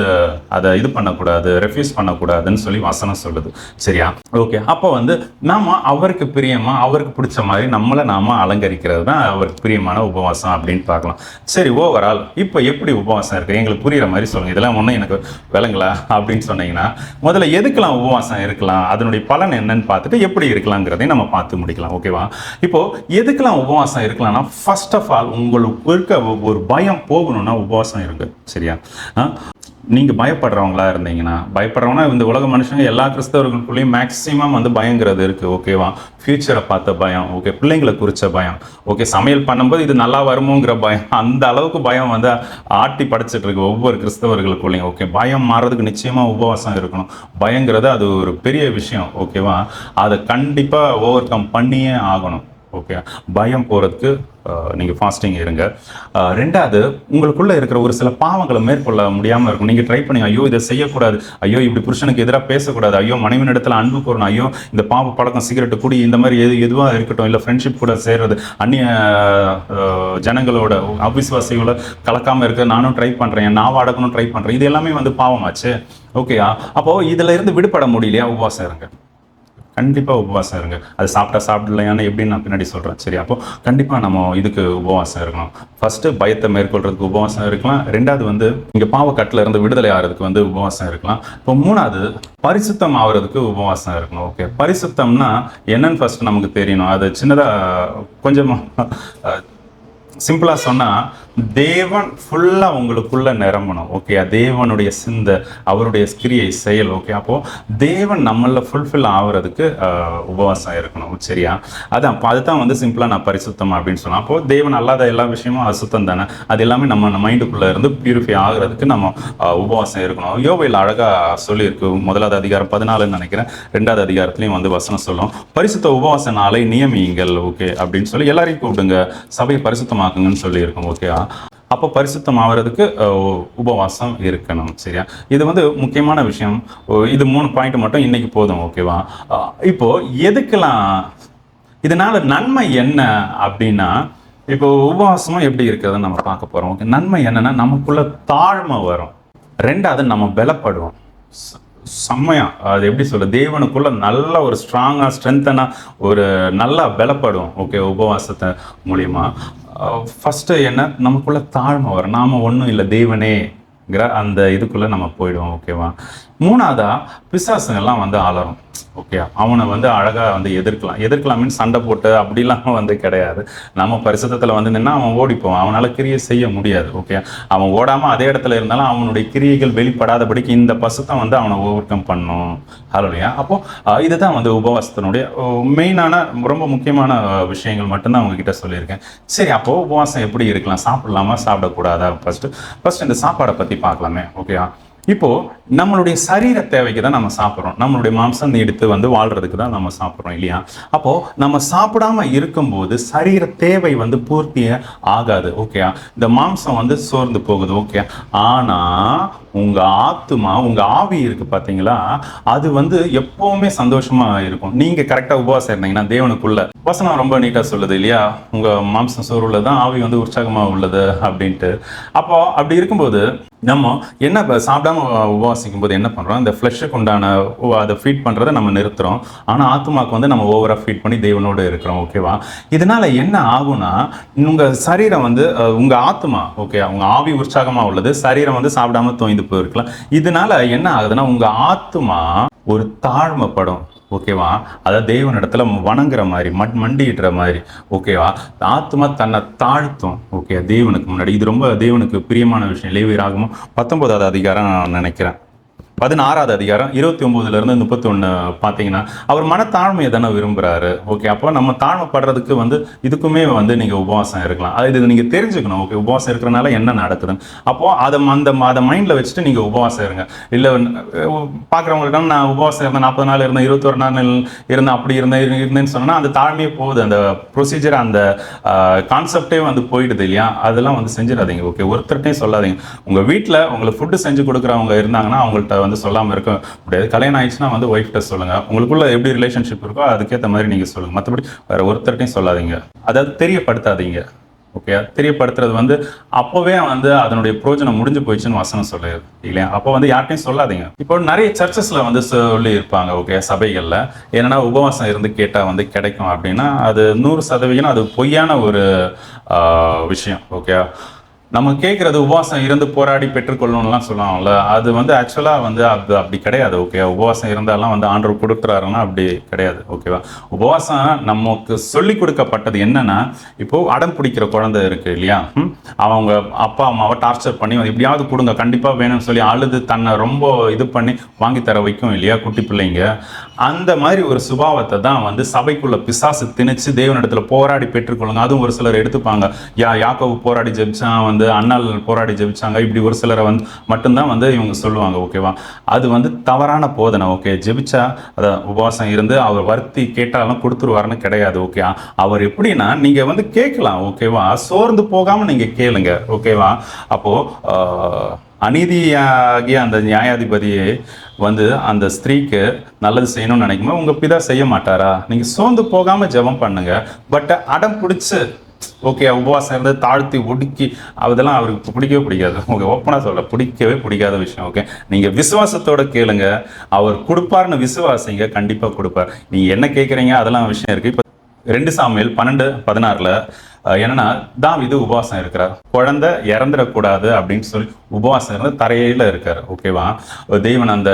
அதை இது பண்ணக்கூடாது, ரெஃப்யூஸ் பண்ணக்கூடாதுன்னு சொல்லி வசனம் சொல்லுது. சரியா? ஓகே, அப்போ வந்து நாம அவருக்கு பிரியமா, அவருக்கு பிடிச்ச மாதிரி நம்மளை நாம அலங்கரிக்கிறது தான் அவருக்கு பிரியமான உபவாசம் அப்படின்னு பார்க்கலாம். சரி, ஓவரால் இப்போ எப்படி உபவாசம் இருக்குது எங்களுக்கு புரிகிற மாதிரி சொல்லுங்கள். இதெல்லாம் ஒன்றும் எனக்கு விளங்கல அப்படின்னு சொன்னீங்கன்னா முதல்ல எதுக்கெல்லாம் உபவாசம் இருக்கலாம், அதனுடைய பலன் என்னன்னு பார்த்துட்டு எப்படி இருக்கலாங்கிறதை நம்ம பார்த்து முடிக்கலாம். ஓகேவா? இப்போ எதுக்கெல்லாம் உபவாசம் இருக்கலாம்னா, ஃபர்ஸ்ட் ஆஃப் ஆல் உங்களுக்கு இருக்க ஒரு பயம் போகணும்னா உபவாசம் இருக்கு. சரியா? நீங்கள் பயப்படுறவங்களா இருந்தீங்கன்னா, பயப்படுறவங்கன்னா இந்த உலக மனுஷங்க எல்லா கிறிஸ்தவர்களுக்குள்ளேயும் மேக்ஸிமம் வந்து பயங்கிறது இருக்குது. ஓகேவா? ஃபியூச்சரை பார்த்த பயம், ஓகே, பிள்ளைங்களை குறித்த பயம், ஓகே, சமையல் பண்ணும்போது இது நல்லா வருமோங்கிற பயம், அந்த அளவுக்கு பயம் வந்து ஆட்டி படைச்சிட்டு இருக்கு ஒவ்வொரு கிறிஸ்தவர்களுக்குள்ளேயும். ஓகே, பயம் மாறதுக்கு நிச்சயமாக உபவாசம் இருக்கணும். பயங்கிறது அது ஒரு பெரிய விஷயம். ஓகேவா? அதை கண்டிப்பாக ஓவர் கம் பண்ணியே ஆகணும். ஓகே, பயம் போகிறதுக்கு நீங்கள் ஃபாஸ்டிங் இருங்க. ரெண்டாவது, உங்களுக்குள்ளே இருக்கிற ஒரு சில பாவங்களை மேற்கொள்ள முடியாமல் இருக்கும். நீங்கள் ட்ரை பண்ணி, ஐயோ இதை செய்யக்கூடாது, ஐயோ இப்படி புருஷனுக்கு எதிராக பேசக்கூடாது, ஐயோ மனைவின் இடத்துல அன்பு கூறணும், ஐயோ இந்த பாவ பழக்கம், சிகரெட்டு, குடி, இந்த மாதிரி எதுவாக இருக்கட்டும், இல்லை ஃப்ரெண்ட்ஷிப் கூட சேர்றது, அந்நிய ஜனங்களோட அவிசுவாசிகளோட கலக்காமல் இருக்க நானும் ட்ரை பண்ணுறேன், நான் அடக்கணும் ட்ரை பண்ணுறேன், இது எல்லாமே வந்து பாவமாச்சு. ஓகேயா? அப்போது இதில் இருந்து விடுபட முடியலையா? உபவாசம் இருங்க. கண்டிப்பாக உபவாசம் இருங்க. அது சாப்பிட்டா சாப்பிடலையான்னு எப்படின்னு நான் பின்னாடி சொல்கிறேன். சரி, அப்போ கண்டிப்பாக நம்ம இதுக்கு உபவாசம் இருக்கணும். ஃபர்ஸ்ட் பயத்தை மேற்கொள்றதுக்கு உபவாசம் இருக்கலாம். ரெண்டாவது வந்து இங்கே பாவக்கட்டில் இருந்து விடுதலை ஆகிறதுக்கு வந்து உபவாசம் இருக்கலாம். இப்போ மூணாவது பரிசுத்தம் ஆகிறதுக்கு உபவாசம் இருக்கணும். ஓகே, பரிசுத்தம்னா என்னன்னு ஃபர்ஸ்ட் நமக்கு தெரியணும். அது சின்னதாக கொஞ்சமாக சிம்பிளாக சொன்னால் தேவன் ஃபுல்லாக உங்களுக்குள்ள நிரம்பணும். ஓகே, தேவனுடைய சிந்தை, அவருடைய கிரியை செயல். ஓகே, அப்போது தேவன் நம்மளில் ஃபுல்ஃபில் ஆகிறதுக்கு உபவாசம் இருக்கணும். சரியா, அதுதான் வந்து சிம்பிளாக நான் பரிசுத்தம் அப்படின்னு சொன்னேன். அப்போது தேவன் அல்லாத எல்லா விஷயமும் அசுத்தம் தானே, அது எல்லாமே நம்ம மைண்டுக்குள்ளே இருந்து பியூரிஃபை ஆகிறதுக்கு நம்ம உபவாசம் இருக்கணும். யோவேல் அழகாக சொல்லியிருக்கு. 1வது அதிகாரம் 14 நினைக்கிறேன், 2வது அதிகாரத்துலையும் வந்து வசனம் சொல்லும், பரிசுத்த உபவாச நாளை நியமியுங்கள். ஓகே அப்படின்னு சொல்லி எல்லாரையும் கூப்பிடுங்க, சபையை பரிசுத்தமாக்குங்கன்னு சொல்லியிருக்கோம். ஓகே, அப்போ பரிசுத்தம் ஆகிறதுக்கு உபவாசம் இருக்கணும். சரியா, இது வந்து முக்கியமான விஷயம். இது 3 பாயிண்ட் மட்டும் இன்னைக்கு போதும். ஓகேவா, இப்போ எதுக்கெல்லாம் இதனால நன்மை என்ன அப்படின்னா, இப்போ உபவாசமும் எப்படி இருக்கிறதுன்னு நம்ம பார்க்க போறோம். ஓகே, நன்மை என்னன்னா நமக்குள்ள தாழ்மை வரும். ரெண்டாவது நம்ம பலப்படுவோம். செம்மையா, அது எப்படி சொல்ல, தேவனுக்குள்ள நல்ல ஒரு ஸ்ட்ராங்கா ஸ்ட்ரென்த்தனா ஒரு நல்லா பலப்படும். ஓகே, உபவாசத்தை மூலியமா ஃபஸ்ட்டு என்ன, நமக்குள்ள தாழ்மை வரும். நாம ஒன்றும் இல்லை தேவனேங்கிற அந்த இதுக்குள்ள நம்ம போயிடுவோம். ஓகேவா, மூணாவதா பிசாசுங்கள்லாம் வந்து அலரும். ஓகே, அவனை வந்து அழகாக வந்து எதிர்க்கலாம் மீன் சண்டை போட்டு அப்படிலாம் வந்து கிடையாது. நம்ம பரிசுத்தத்தில் வந்து நின்னா அவன் ஓடிப்போம், அவனால் கிரியை செய்ய முடியாது. ஓகே, அவன் ஓடாமல் அதே இடத்துல இருந்தாலும் அவனுடைய கிரியைகள் வெளிப்படாதபடிக்கு இந்த பசுத்தம் வந்து அவனை ஓவர் கம் பண்ணும். ஹalleluya. அப்போது இதுதான் வந்து உபவாசத்தினுடைய மெயினான ரொம்ப முக்கியமான விஷயங்கள் மட்டும்தான் அவங்ககிட்ட சொல்லியிருக்கேன். சரி, அப்போது உபவாசம் எப்படி இருக்கலாம், சாப்பிடலாமா சாப்பிடக்கூடாதா? ஃபர்ஸ்ட் இந்த சாப்பாடை பற்றி பார்க்கலாமே. ஓகே, இப்போ நம்மளுடைய சரீர தேவைக்கு தான் நம்ம சாப்பிட்றோம். நம்மளுடைய மாம்சம் நீடித்து வந்து வாழ்றதுக்கு தான் நம்ம சாப்பிட்றோம் இல்லையா? அப்போ நம்ம சாப்பிடாம இருக்கும்போது சரீர தேவை வந்து பூர்த்தி ஆகாது. ஓகே, இந்த மாம்சம் வந்து சோர்ந்து போகுது. ஓகே, ஆனா உங்க ஆத்துமா, உங்க ஆவி இருக்கு பாத்தீங்களா, அது வந்து எப்பவுமே சந்தோஷமா இருக்கும். நீங்க கரெக்டா உபவாசம் இருந்தீங்கன்னா தேவனுக்குள்ள வசனம் ரொம்ப நீட்டா சொல்லுது இல்லையா, உங்க மாம்சம் சோர்வுல தான் ஆவி வந்து உற்சாகமா உள்ளது அப்படின்ட்டு. அப்போ அப்படி இருக்கும்போது நம்ம என்ன சாப்பிடாம உபவாசிக்கும் போது என்ன பண்றோம், இந்த ஃப்ளஷுக்கு உண்டான அதை ஃபீட் பண்றதை நம்ம நிறுத்துறோம். ஆனா ஆத்மாக்கு வந்து நம்ம ஓவரா ஃபீட் பண்ணி தேவனோடு இருக்கிறோம். ஓகேவா, இதனால என்ன ஆகும்னா உங்க சரீரம் வந்து உங்க ஆத்மா, ஓகே, உங்க ஆவி உற்சாகமா உள்ளது, சரீரம் வந்து சாப்பிடாம தோய்ந்து போயிருக்கலாம். இதனால என்ன ஆகுதுன்னா உங்க ஆத்மா ஒரு தாழ்மைப்படும். ஓகேவா, அதாவது தேவனிடத்துல வணங்குற மாதிரி மண்டிடுற மாதிரி. ஓகேவா, ஆத்மா தன்னை தாழ்த்தும். ஓகே, தேவனுக்கு முன்னாடி. இது ரொம்ப தேவனுக்கு பிரியமான விஷயம். லேவியராகமம் 19வது அதிகாரம் நான் நினைக்கிறேன், 16வது அதிகாரம் 29லேருந்து 31 பார்த்தீங்கன்னா அவர் மனத்தாழ்மையை தானே விரும்புகிறாரு. ஓகே, அப்போ நம்ம தாழ்மைப்படுறதுக்கு வந்து இதுக்குமே வந்து நீங்கள் உபவாசம் இருக்கலாம். அது இது நீங்கள் தெரிஞ்சுக்கணும். ஓகே, உபவாசம் இருக்கிறனால என்ன நடக்குதுன்னு. அப்போது அதை மைண்டில் வச்சுட்டு நீங்கள் உபவாசம் இருங்க. இல்லை பார்க்குறவங்கள்ட்ட நான் உபவாசம் இருந்தேன், 40 நாள் இருந்தேன், 21 நாள் இருந்தேன், அப்படி இருந்தேன்னு சொன்னால் அந்த தாழ்மையே போகுது. அந்த ப்ரொசீஜர், அந்த கான்செப்டே வந்து போயிடுது இல்லையா? அதெல்லாம் வந்து செஞ்சிடாதீங்க. ஓகே, ஒருத்தர்கிட்டையும் சொல்லாதீங்க. உங்கள் வீட்டில் உங்களுக்கு ஃபுட்டு செஞ்சு கொடுக்குறவங்க இருந்தாங்கன்னா அவங்கள்ட்ட வந்து சொல்லாமல் இருக்க முடியாது. கல்யாணம் ஆயிடுச்சுன்னா வந்து ஒய்ஃப்ட்ட சொல்லுங்க. உங்களுக்குள்ள எப்படி ரிலேஷன்ஷிப் இருக்கோ அதுக்கேற்ற மாதிரி நீங்கள் சொல்லுங்க. மற்றபடி வேற ஒருத்தர்கிட்டையும் சொல்லாதீங்க. அதாவது தெரியப்படுத்தாதீங்க. ஓகே, தெரியப்படுத்துறது வந்து அப்போவே வந்து அதனுடைய பிரயோஜனம் முடிஞ்சு போயிடுச்சுன்னு வசனம் சொல்லுது இல்லையா? அப்போ வந்து யார்ட்டையும் சொல்லாதீங்க. இப்போ நிறைய சர்ச்சஸ்ல வந்து சொல்லி இருப்பாங்க. ஓகே, சபைகளில் என்னன்னா உபவாசம் இருந்து கேட்டால் வந்து கிடைக்கும் அப்படின்னா அது 100% அது பொய்யான ஒரு விஷயம். ஓகே, நம்ம கேட்குறது உபவாசம் இருந்து போராடி பெற்றுக்கொள்ளணும்லாம் சொல்லுவாங்கல்ல, அது வந்து ஆக்சுவலாக வந்து அது அப்படி கிடையாது. ஓகே, உபவாசம் இருந்தாலும் வந்து ஆண்டவர் கொடுக்குறாருன்னா அப்படி கிடையாது. ஓகேவா, உபவாசம் நமக்கு சொல்லி கொடுக்கப்பட்டது என்னன்னா, இப்போது அடம் பிடிக்கிற குழந்தை இருக்குது இல்லையா, அவங்க அப்பா அம்மாவை டார்ச்சர் பண்ணி எப்படியாவது கொடுங்க கண்டிப்பாக வேணும்னு சொல்லி அழுது தன்னை ரொம்ப இது பண்ணி வாங்கி தர வைக்கும் இல்லையா குட்டி பிள்ளைங்க. அந்த மாதிரி ஒரு சுபாவத்தை தான் வந்து சபைக்குள்ள பிசாசு திணிச்சு தேவனிடத்துல போராடி பெற்றுக்கொள்ளுங்க. அதுவும் ஒரு சிலர் எடுத்துப்பாங்க, யாக்கோபு போராடி ஜெபிச்சான், வந்து அண்ணால் போராடி ஜெபிச்சாங்க, இப்படி ஒரு சிலரை வந்து மட்டும்தான் வந்து இவங்க சொல்லுவாங்க. ஓகேவா, அது வந்து தவறான போதனை. ஓகே, ஜெபிச்சா அதை உபவாசம் இருந்து அவர் வருத்தி கேட்டாலும் கொடுத்துருவாருன்னு கிடையாது. ஓகே, அவர் எப்படின்னா நீங்க வந்து கேட்கலாம். ஓகேவா, சோர்ந்து போகாம நீங்க கேளுங்க. ஓகேவா, அப்போ அநீதியாகிய அந்த நியாயாதிபதியே வந்து அந்த ஸ்திரீக்கு நல்லது செய்யணும்னு நினைக்கும்போது உங்க பிதா செய்ய மாட்டாரா? நீங்க சோர்ந்து போகாம ஜெபம் பண்ணுங்க. பட் அடம் பிடிச்சு ஓகே, உபவாசம் இருந்து தாழ்த்தி ஒடுக்கி அதெல்லாம் அவருக்கு பிடிக்கவே பிடிக்காது. ஓகே, ஓப்பனாக சொல்ல பிடிக்கவே பிடிக்காத விஷயம். ஓகே, நீங்கள் விசுவாசத்தோட கேளுங்க, அவர் கொடுப்பார்னு விசுவாசிங்க, கண்டிப்பாக கொடுப்பார். நீங்கள் என்ன கேட்குறீங்க அதெல்லாம் விஷயம் இருக்குது. இப்போ 2 சாமுவேல் 12:16 என்னன்னா, தாவீது உபவாசம் இருக்கிறார், குழந்தை இறந்துடக்கூடாது அப்படின்னு சொல்லி உபவாசம் இருந்து தரையில இருக்காரு. ஓகேவா, தேவன் அந்த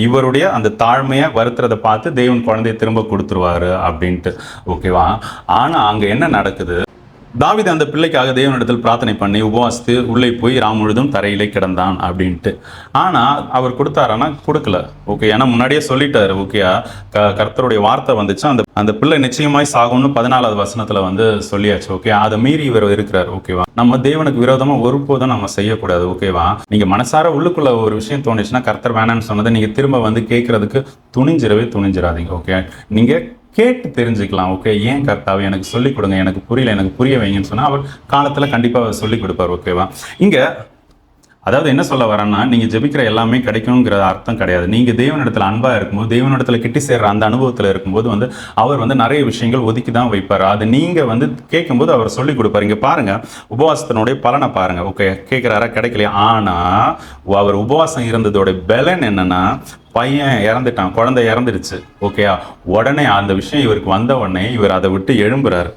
இவருடைய அந்த தாழ்மையை வருத்துறதை பார்த்து தேவன் குழந்தைய திரும்ப கொடுத்துருவாரு அப்படின்ட்டு. ஓகேவா, ஆனா அங்க என்ன நடக்குது, தாவீது அந்த பிள்ளைக்காக தேவனிடத்தில் பிரார்த்தனை பண்ணி உபவாசித்து உள்ளே போய் ராம் முழுதும் தரையிலே கிடந்தான் அப்படின்ட்டு. ஆனால் அவர் கொடுத்தாரானா கொடுக்கல. ஓகே, ஏன்னா முன்னாடியே சொல்லிட்டாரு. ஓகே, கர்த்தருடைய வார்த்தை வந்துச்சு, அந்த பிள்ளை நிச்சயமாய் சாகும்னு 14வது வசனத்துல வந்து சொல்லியாச்சு. ஓகே, அதை மீறி இவர் இருக்கிறார். ஓகேவா, நம்ம தேவனுக்கு விரோதமா ஒருபோதும் நம்ம செய்யக்கூடாது. ஓகேவா, நீங்க மனசார உள்ளுக்குள்ள ஒரு விஷயம் தோணுச்சுன்னா, கர்த்தர் வேணான்னு சொன்னதை நீங்க திரும்ப வந்து கேட்கறதுக்கு துணிஞ்சிடாதீங்க. ஓகே, நீங்க கேட்டு தெரிஞ்சுக்கலாம். ஓகே, ஏன் கர்த்தாவே எனக்கு சொல்லிக் கொடுங்க, எனக்கு புரியல, எனக்கு புரிய வைங்கன்னு சொன்னால் அவர் காலத்தில் கண்டிப்பாக சொல்லிக் கொடுப்பார். ஓகேவா, இங்கே அதாவது என்ன சொல்ல வரேன்னா, நீங்கள் ஜெபிக்கிற எல்லாமே கிடைக்கணுங்கிற அர்த்தம் கிடையாது. நீங்கள் தேவனிடத்தில் அன்பாக இருக்கும்போது, தேவனிடத்தில் கிட்டி சேர்ற அந்த அனுபவத்தில் இருக்கும்போது வந்து அவர் வந்து நிறைய விஷயங்கள் ஒதுக்கி தான் வைப்பார். அது நீங்கள் வந்து கேட்கும்போது அவர் சொல்லிக் கொடுப்பார். இங்கே பாருங்கள், உபவாசத்தினுடைய பலனை பாருங்கள். ஓகே, கேட்குறாரா, கிடைக்கலையா, ஆனால் அவர் உபவாசம் இருந்ததோட பலன் என்னன்னா, பையன் இறந்துட்டான், குழந்தை இறந்துடுச்சு. ஓகேயா, உடனே அந்த விஷயம் இவருக்கு வந்த உடனே இவர் அதை விட்டு எழும்புறாரு.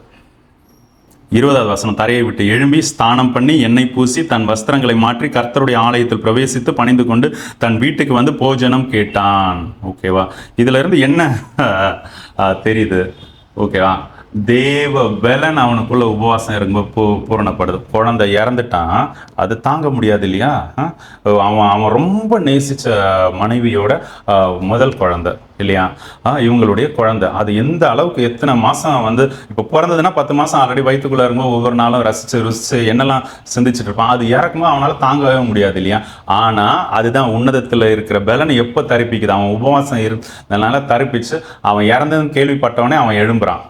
20வது வசனம், தரையை விட்டு எழும்பி ஸ்தானம் பண்ணி எண்ணெய் பூசி தன் வஸ்திரங்களை மாற்றி கர்த்தருடைய ஆலயத்தில் பிரவேசித்து பணிந்து கொண்டு தன் வீட்டுக்கு வந்து போஜனம் கேட்டான். ஓகேவா, இதுல இருந்து என்ன தெரியுது? ஓகேவா, தேவ பலன் அவனுக்குள்ள உபவாசம் இருக்கும்போது பூரணப்படுது. குழந்தை இறந்துட்டான், அது தாங்க முடியாது இல்லையா. அவன் ரொம்ப நேசிச்ச மனைவியோட முதல் குழந்தை இல்லையா, இவங்களுடைய குழந்தை. அது எந்த அளவுக்கு எத்தனை மாதம் வந்து இப்போ பிறந்ததுன்னா 10 மாதம் ஆல்ரெடி வயிற்றுக்குள்ளே இருக்கும்போது ஒவ்வொரு நாளும் ரசித்து என்னெல்லாம் சிந்திச்சுட்டு இருப்பான். அது இறக்கும்போது அவனால் தாங்கவே முடியாது இல்லையா. ஆனால் அதுதான் உன்னதத்தில் இருக்கிற பலன் எப்போ தரிப்பிக்குது, அவன் உபவாசம் இருந்ததுனால தரிப்பிச்சு அவன் இறந்ததுன்னு கேள்விப்பட்டவனே அவன் எழும்புறான்.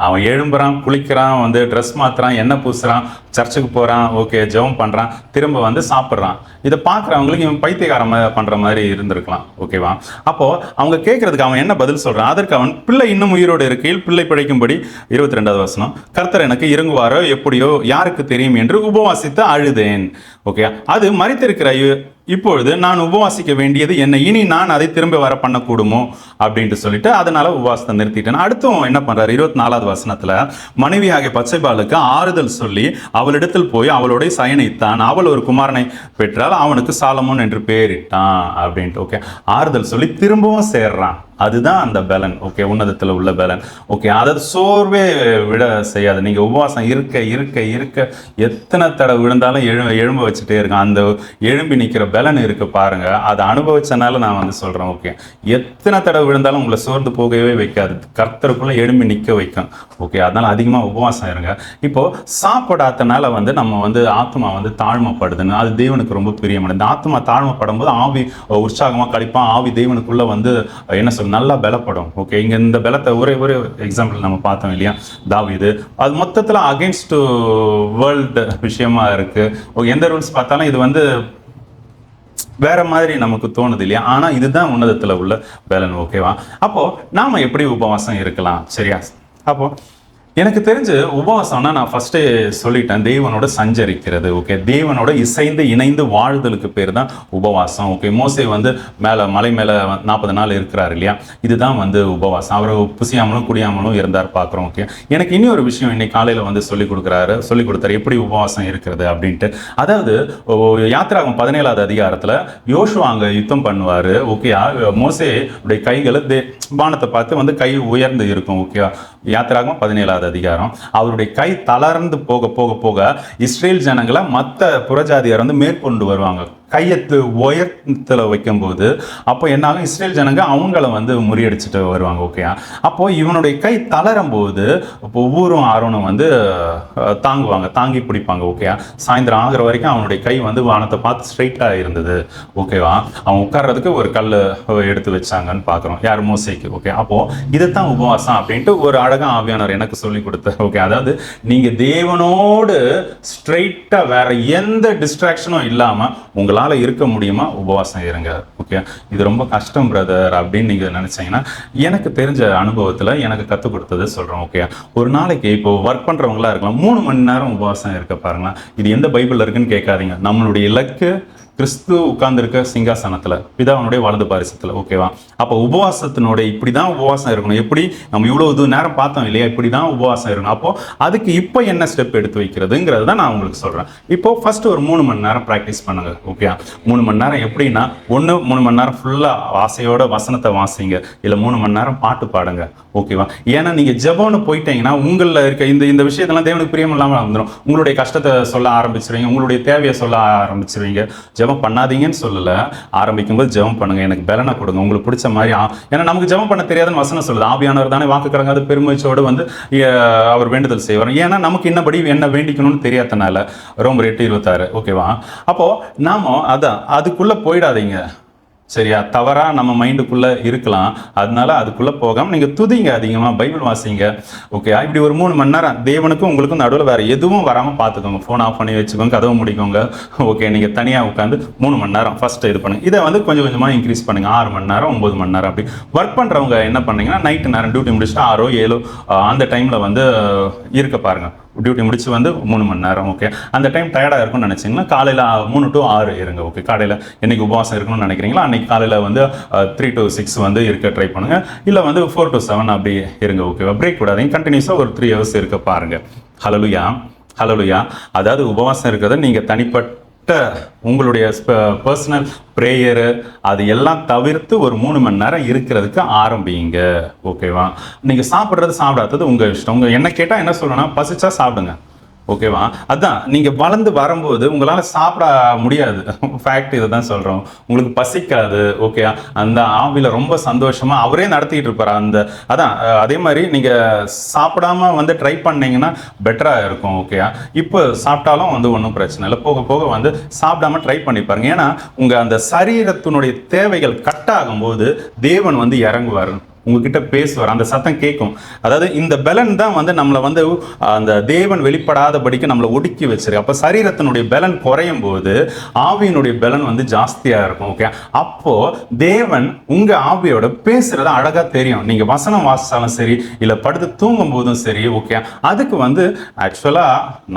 அவன் எழும்புறான், குளிக்கிறான், வந்து ட்ரெஸ் மாத்துறான், எண்ணெய் பூசுறான், சர்ச்சுக்கு போறான், ஓகே, ஜெபம் பண்றான், திரும்ப வந்து சாப்பிட்றான். இதை பார்க்குறவங்களுக்கு இவன் பைத்தியக்காரன் பண்ற மாதிரி இருந்திருக்கலாம். ஓகேவா, அப்போ அவங்க கேட்கறதுக்கு அவன் என்ன பதில் சொல்றான்? அதற்கு அவன், பிள்ளை இன்னும் உயிரோடு இருக்கையில் பிள்ளை பிழைக்கும்படி 22வது வசனம், கர்த்தர் எனக்கு இறங்குவாரோ எப்படியோ யாருக்கு தெரியும் என்று உபவாசித்து அழுதேன். ஓகே, அது மரித்திருக்கிற இப்பொழுது நான் உபவாசிக்க வேண்டியது என்ன, இனி நான் அதை திரும்ப வர பண்ணக்கூடுமோ அப்படின்ட்டு சொல்லிட்டு அதனால உபவாசத்தை நிறுத்திட்டேன். அடுத்தும் என்ன பண்றாரு, 24வது வசனத்துல, மனைவியாகிய பச்சைபாலுக்கு ஆறுதல் சொல்லி அவளிடத்தில் போய் அவளோட சயனித்தான், அவள் ஒரு குமாரனை பெற்றால் அவனுக்கு சாலமோன் என்று பெயரிட்டான் அப்படின்ட்டு. ஓகே, ஆறுதல் சொல்லி திரும்பவும் சேர்றான். அதுதான் அந்த பலன். ஓகே, உன்னதத்தில் உள்ள பலன். ஓகே, அதை சோர்வே விட செய்யாது. நீங்க உபவாசம் இருக்க இருக்க இருக்க எத்தனை தடவை விழுந்தாலும் எழும்ப வச்சுட்டே இருக்கான். அந்த எழும்பி நிற்கிற பலன் இருக்கு பாருங்க, அதை அனுபவிச்சனால நான் வந்து சொல்றேன். ஓகே, எத்தனை தடவை விழுந்தாலும் உங்களை சோர்ந்து போகவே வைக்காது, கர்த்தருக்குள்ள எழும்பி நிற்க வைக்கும். ஓகே, அதனால அதிகமா உபவாசம் இருங்க. இப்போ சாப்பிடாதனால வந்து நம்ம வந்து ஆத்மா வந்து தாழ்மைப்படுதுன்னு, அது தேவனுக்கு ரொம்ப பிரியமானது. இந்த ஆத்மா தாழ்மைப்படும் போது ஆவி உற்சாகமா கழிப்பான், ஆவி தேவனுக்குள்ள வந்து என்ன நல்லா பலப்படும். ஓகே, இங்க இந்த பலத்தை ஒரே எக்ஸாம்பிள் நம்ம பார்த்தோம் இல்லையா, தாவீது. அது மொத்தத்துல அகைன்ஸ்ட் வேர்ல்டு விஷயமா இருக்கு. எந்த ரூல்ஸ் பார்த்தாலும் இது வந்து வேற மாதிரி நமக்கு தோணுது இல்லையா, ஆனா இதுதான் உன்னதத்துல உள்ள பலன். ஓகேவா, அப்போ நாம எப்படி உபவாசம் இருக்கலாம்? சரியா, அப்போ எனக்கு தெரிஞ்சு உபவாசம்னா நான் ஃபர்ஸ்டே சொல்லிட்டேன், தேவனோட சஞ்சரிக்கிறது. ஓகே, தேவனோட இணைந்து வாழ்தலுக்கு பேர் தான் உபவாசம். ஓகே, மோசே வந்து மலை மேலே 40 நாள் இருக்கிறார் இல்லையா, இதுதான் வந்து உபவாசம். அவர் புசியாமலும் குடியாமலும் இருந்தார் பார்க்குறோம். ஓகே, எனக்கு இனி ஒரு விஷயம் இன்னைக்கு காலையில் வந்து சொல்லிக் கொடுத்தாரு எப்படி உபவாசம் இருக்கிறது அப்படின்ட்டு. அதாவது யாத்திராகமம் 17வது அதிகாரத்தில் யோசுவா அங்கே யுத்தம் பண்ணுவார். ஓகே, மோசே உடைய கைகளை வானத்தை பார்த்து வந்து கை உயர்ந்து இருக்கும். ஓகே, யாத்திராகமம் 17வது அதிகாரம். அவருடைய கை தளர்ந்து போக போக போக இஸ்ரேல் ஜனங்களை மற்ற புறஜாதியார் வந்து மேற்கொண்டு வருவாங்க. கையத்து உயரத்தில் வைக்கும்போது அப்போ என்னாகும், இஸ்ரேல் ஜனங்க அவங்கள வந்து முறியடிச்சுட்டு வருவாங்க. ஓகே, அப்போ இவனுடைய கை தளரும் போது இப்போ ஒவ்வொரும் ஆரோனும் வந்து தாங்கி பிடிப்பாங்க. ஓகே, சாயந்தரம் ஆகிற வரைக்கும் அவனுடைய கை வந்து வானத்தை பார்த்து ஸ்ட்ரைட்டாக இருந்தது. ஓகேவா, அவன் உட்கார்றதுக்கு ஒரு கல் எடுத்து வச்சாங்கன்னு பார்க்குறோம், யார், மோசேக்கு. ஓகே, அப்போ இதுதான் உபவாசம் அப்படின்ட்டு ஒரு அழகா ஆவியானவர் எனக்கு சொல்லி கொடுத்தார். ஓகே, அதாவது நீங்க தேவனோடு ஸ்ட்ரைட்டா வேற எந்த டிஸ்ட்ராக்ஷனும் இல்லாம உங்களை உங்களால் இருக்க முடியுமா உபவாசம் இருங்க. ஓகே, இது ரொம்ப கஷ்டம் பிரதர் அப்படின்னு நீங்கள் நினச்சிங்கன்னா, எனக்கு தெரிஞ்ச அனுபவத்தில் எனக்கு கற்றுக் கொடுத்தது சொல்கிறோம். ஓகே, ஒரு நாளைக்கு இப்போ ஒர்க் பண்ணுறவங்களா இருக்கலாம், 3 மணி நேரம் உபவாசம் இருக்க பாருங்களேன். இது எந்த பைபிளில் இருக்குன்னு கேட்காதீங்க. நம்மளுடைய இலக்கு கிறிஸ்து உட்கார்ந்துருக்க சிங்காசனத்தில், பிதாவனுடைய வலது பாரிசத்தில். ஓகேவா? அப்போ உபவாசத்தினுடைய இப்படி தான் உபவாசம் இருக்கணும். எப்படி நம்ம இவ்வளோ இது நேரம் பார்த்தோம் இல்லையா, இப்படி தான் உபவாசம் இருக்கணும். அப்போ அதுக்கு இப்போ என்ன ஸ்டெப் எடுத்து வைக்கிறதுங்கிறது தான் நான் உங்களுக்கு சொல்கிறேன். இப்போ ஃபர்ஸ்ட் ஒரு 3 மணி நேரம் ப்ராக்டிஸ் பண்ணுங்க. ஓகே, 3 மணி நேரம் எப்படின்னா, 3 மணி நேரம் ஃபுல்லாக ஆசையோட வசனத்தை வாசிங்க, இல்லை 3 மணி நேரம் பாட்டு பாடுங்க. ஓகேவா? ஏன்னா நீங்கள் ஜெபம்னு போயிட்டீங்கன்னா உங்களில் இருக்க இந்த விஷயத்தெல்லாம் தேவனுக்கு பிரியம் இல்லாமல் வந்துடும். உங்களுடைய கஷ்டத்தை சொல்ல ஆரம்பிச்சிருவீங்க, உங்களுடைய தேவையை சொல்ல ஆரம்பிச்சிருவீங்க. ஜெபம் பண்ணாதீங்கன்னு சொல்லலை, ஆரம்பிக்கும்போது ஜெபம் பண்ணுங்க, எனக்கு பலனை கொடுங்க, உங்களுக்கு பிடிச்ச மாதிரி. ஏன்னா நமக்கு ஜெபம் பண்ண தெரியாதுன்னு வசனம் சொல்லுது. ஆவியானவர் தானே வாக்கு கடங்காத பெருமூச்சோடு வந்து அவர் வேண்டுதல் செய்வார். ஏன்னா நமக்கு இன்னபடி என்ன வேண்டிக்கணும்னு தெரியாதனால. ரோமர் 8:26. ஓகேவா? அப்போ நாம அதான் அதுக்குள்ள போயிடாதீங்க. சரியா? தவறா நம்ம மைண்டுக்குள்ள இருக்கலாம். அதனால அதுக்குள்ள போகாம நீங்க துதிங்க, அதிகமா பைபிள் வாசிங்க. ஓகே, இப்படி ஒரு 3 மணி நேரம் தேவனுக்கும் உங்களுக்கும் நடுவில் வேற எதுவும் வராம பார்த்துக்கோங்க. ஃபோன் ஆஃப் பண்ணி வச்சுக்கோங்க, கதவை முடிக்கோங்க. ஓகே, நீங்க தனியா உட்காந்து 3 மணி நேரம் ஃபர்ஸ்ட் இது பண்ணுங்க. இதை வந்து கொஞ்சம் கொஞ்சமா இன்க்ரீஸ் பண்ணுங்க. 6 மணி நேரம், 9 மணி நேரம். அப்படி ஒர்க் பண்றவங்க என்ன பண்ணீங்கன்னா, நைட்டு நேரம் டியூட்டி முடிச்சுட்டு 6 7 அந்த டைம்ல வந்து இருக்க பாருங்க. டியூட்டி முடிச்சு வந்து 3 மணி நேரம். ஓகே, அந்த டைம் டயர்டாக இருக்கும்னு நினச்சிங்கன்னா காலையில் 3 to 6 இருங்க. ஓகே, காலையில் என்னைக்கு உபவாசம் இருக்கணும்னு நினைக்கிறீங்களா அன்னைக்கு காலையில் வந்து 3 to 6 வந்து இருக்க ட்ரை பண்ணுங்க. இல்லை வந்து 4 to 7 அப்படி இருங்க. ஓகேவா? பிரேக் விடாதீங்க, கண்டினியூஸாக ஒரு 3 hours இருக்க பாருங்க. ஹல்லேலூயா, ஹல்லேலூயா. அதாவது உபவாசம் இருக்கிறத நீங்கள் தனிப்பட்ட உங்களுடைய பர்சனல் ப்ரேயரு அது எல்லாம் தவிர்த்து ஒரு 3 மணி நேரம் இருக்கிறதுக்கு ஆரம்பிங்க. ஓகேவா? நீங்கள் சாப்பிடாதது உங்கள் இஷ்டம். உங்கள் என்ன கேட்டால் என்ன சொல்லணும்னா, பசிச்சா சாப்பிடுங்க. ஓகேவா? அதான் நீங்கள் வளர்ந்து வரும்போது உங்களால் சாப்பிட முடியாது. ஃபேக்ட் இதை தான் சொல்கிறோம். உங்களுக்கு பசிக்காது. ஓகே, அந்த ஆவியில் ரொம்ப சந்தோஷமாக அவரே நடத்திக்கிட்டு இருப்பார். அதான் அதே மாதிரி நீங்கள் சாப்பிடாம வந்து ட்ரை பண்ணீங்கன்னா பெட்டராக இருக்கும். ஓகே, இப்போ சாப்பிட்டாலும் வந்து ஒன்றும் பிரச்சனை இல்லை. போக போக வந்து சாப்பிடாம ட்ரை பண்ணி பாருங்க. ஏன்னா உங்கள் அந்த சரீரத்தினுடைய தேவைகள் கட் ஆகும்போது தேவன் வந்து இறங்குவார், உங்ககிட்ட பேசுவார், அந்த சத்தம் கேட்கும். அதாவது இந்த பலன் தான் வந்து நம்மளை வந்து அந்த தேவன் வெளிப்படாதபடிக்கு நம்மளை ஒடுக்கி வச்சிருக்கு. அப்போ சரீரத்தினுடைய பலன் குறையும் போது ஆவியினுடைய பலன் வந்து ஜாஸ்தியாக இருக்கும். ஓகே, அப்போ தேவன் உங்க ஆவியோட பேசுறது அழகா தெரியும். நீங்க வசனம் வாசிச்சாலும் சரி, இல்லை படுத்து தூங்கும் போதும் சரி. ஓகே, அதுக்கு வந்து ஆக்சுவலா